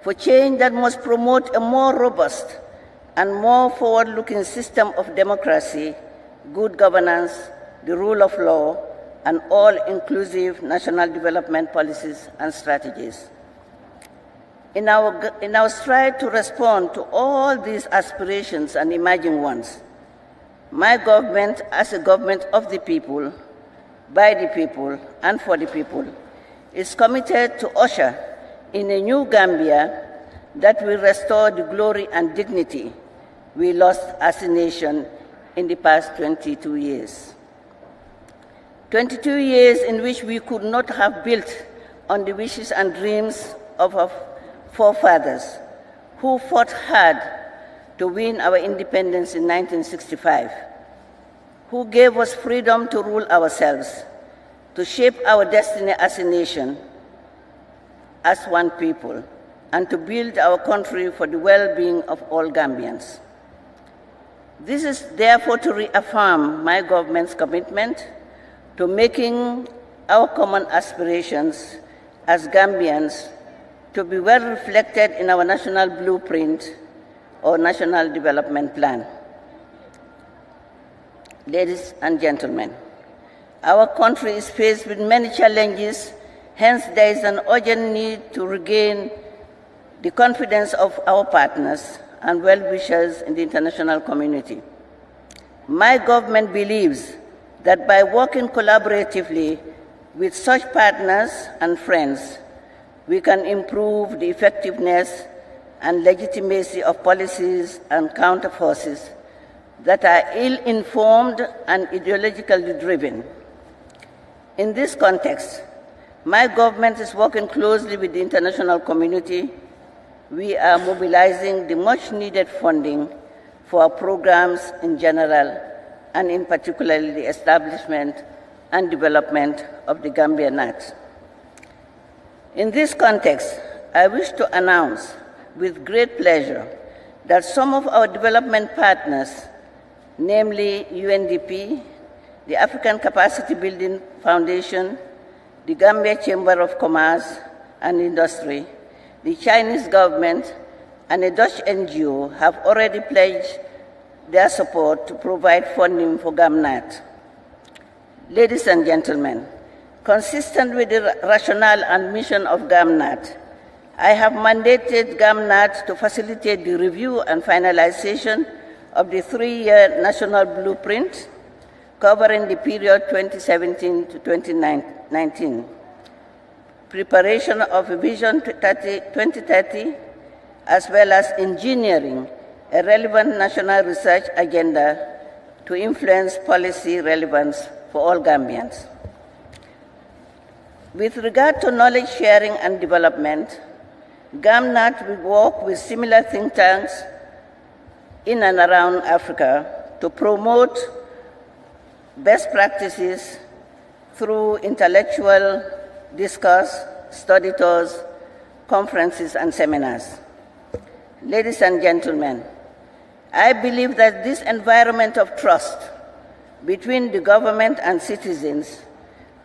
for change that must promote a more robust and more forward-looking system of democracy, good governance, the rule of law, and all-inclusive national development policies and strategies. In our stride to respond to all these aspirations and emerging ones, my government, as a government of the people, by the people, and for the people, is committed to usher in a new Gambia that will restore the glory and dignity we lost as a nation in the past 22 years. 22 years in which we could not have built on the wishes and dreams of our forefathers who fought hard to win our independence in 1965, who gave us freedom to rule ourselves, to shape our destiny as a nation, as one people, and to build our country for the well-being of all Gambians. This is therefore to reaffirm my government's commitment to making our common aspirations as Gambians to be well reflected in our national blueprint or national development plan. Ladies and gentlemen, our country is faced with many challenges, hence there is an urgent need to regain the confidence of our partners and well-wishers in the international community. My government believes that by working collaboratively with such partners and friends, we can improve the effectiveness and legitimacy of policies and counterforces that are ill-informed and ideologically driven. In this context, my government is working closely with the international community. We are mobilizing the much-needed funding for our programs in general, and in particular the establishment and development of the Gambia NAT. In this context, I wish to announce with great pleasure that some of our development partners, namely UNDP, the African Capacity Building Foundation, the Gambia Chamber of Commerce and Industry, the Chinese government, and a Dutch NGO have already pledged their support to provide funding for GAMNAT. Ladies and gentlemen, consistent with the rationale and mission of GAMNAT, I have mandated GAMNAT to facilitate the review and finalization of the 3-year national blueprint covering the period 2017 to 2019, preparation of a Vision 2030, as well as engineering a relevant national research agenda to influence policy relevance for all Gambians. With regard to knowledge sharing and development, GAMNAT will work with similar think tanks in and around Africa to promote best practices through intellectual discourse, study tours, conferences, and seminars. Ladies and gentlemen, I believe that this environment of trust between the government and citizens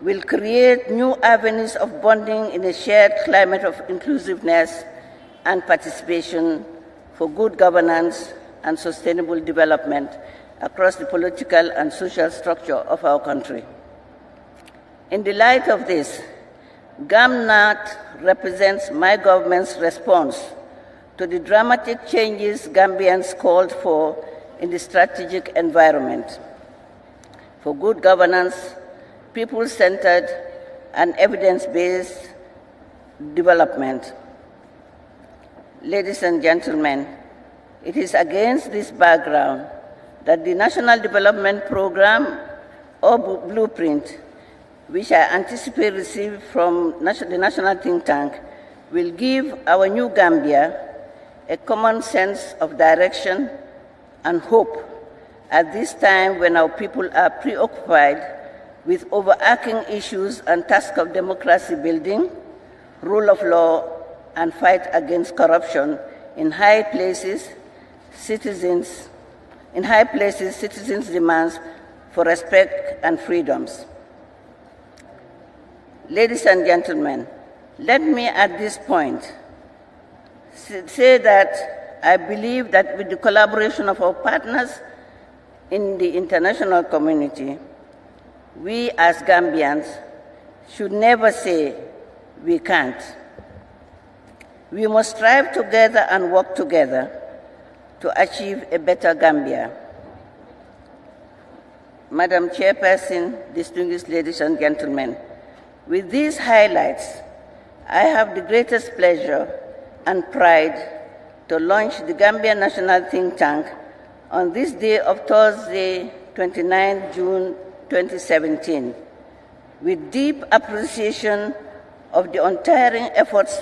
will create new avenues of bonding in a shared climate of inclusiveness and participation for good governance and sustainable development across the political and social structure of our country. In the light of this, GAMNAT represents my government's response to the dramatic changes Gambians called for in the strategic environment for good governance, people-centered, and evidence-based development. Ladies and gentlemen, it is against this background that the National Development Program or Blueprint, which I anticipate receive from the National Think Tank, will give our new Gambia a common sense of direction and hope at this time when our people are preoccupied with overarching issues and tasks of democracy building, rule of law, and fight against corruption in high places. Citizens' demands for respect and freedoms. Ladies and gentlemen, let me at this point say that I believe that with the collaboration of our partners in the international community, we as Gambians should never say we can't. We must strive together and work together to achieve a better Gambia. Madam Chairperson, distinguished ladies and gentlemen, with these highlights, I have the greatest pleasure and pride to launch the Gambia National Think Tank on this day of Thursday, 29 June 2017, with deep appreciation of the untiring efforts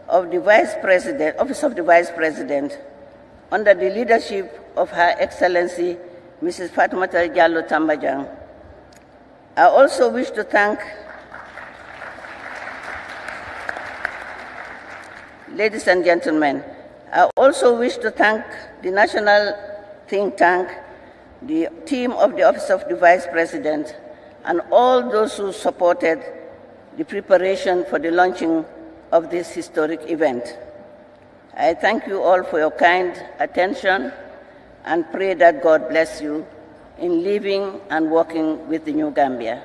of the Office of the Vice President, under the leadership of Her Excellency, Mrs. Fatoumata Jallow Tambajang. I also wish to thank, ladies and gentlemen, I also wish to thank the National Think Tank, the team of the Office of the Vice President, and all those who supported the preparation for the launching of this historic event. I thank you all for your kind attention and pray that God bless you in living and working with the new Gambia.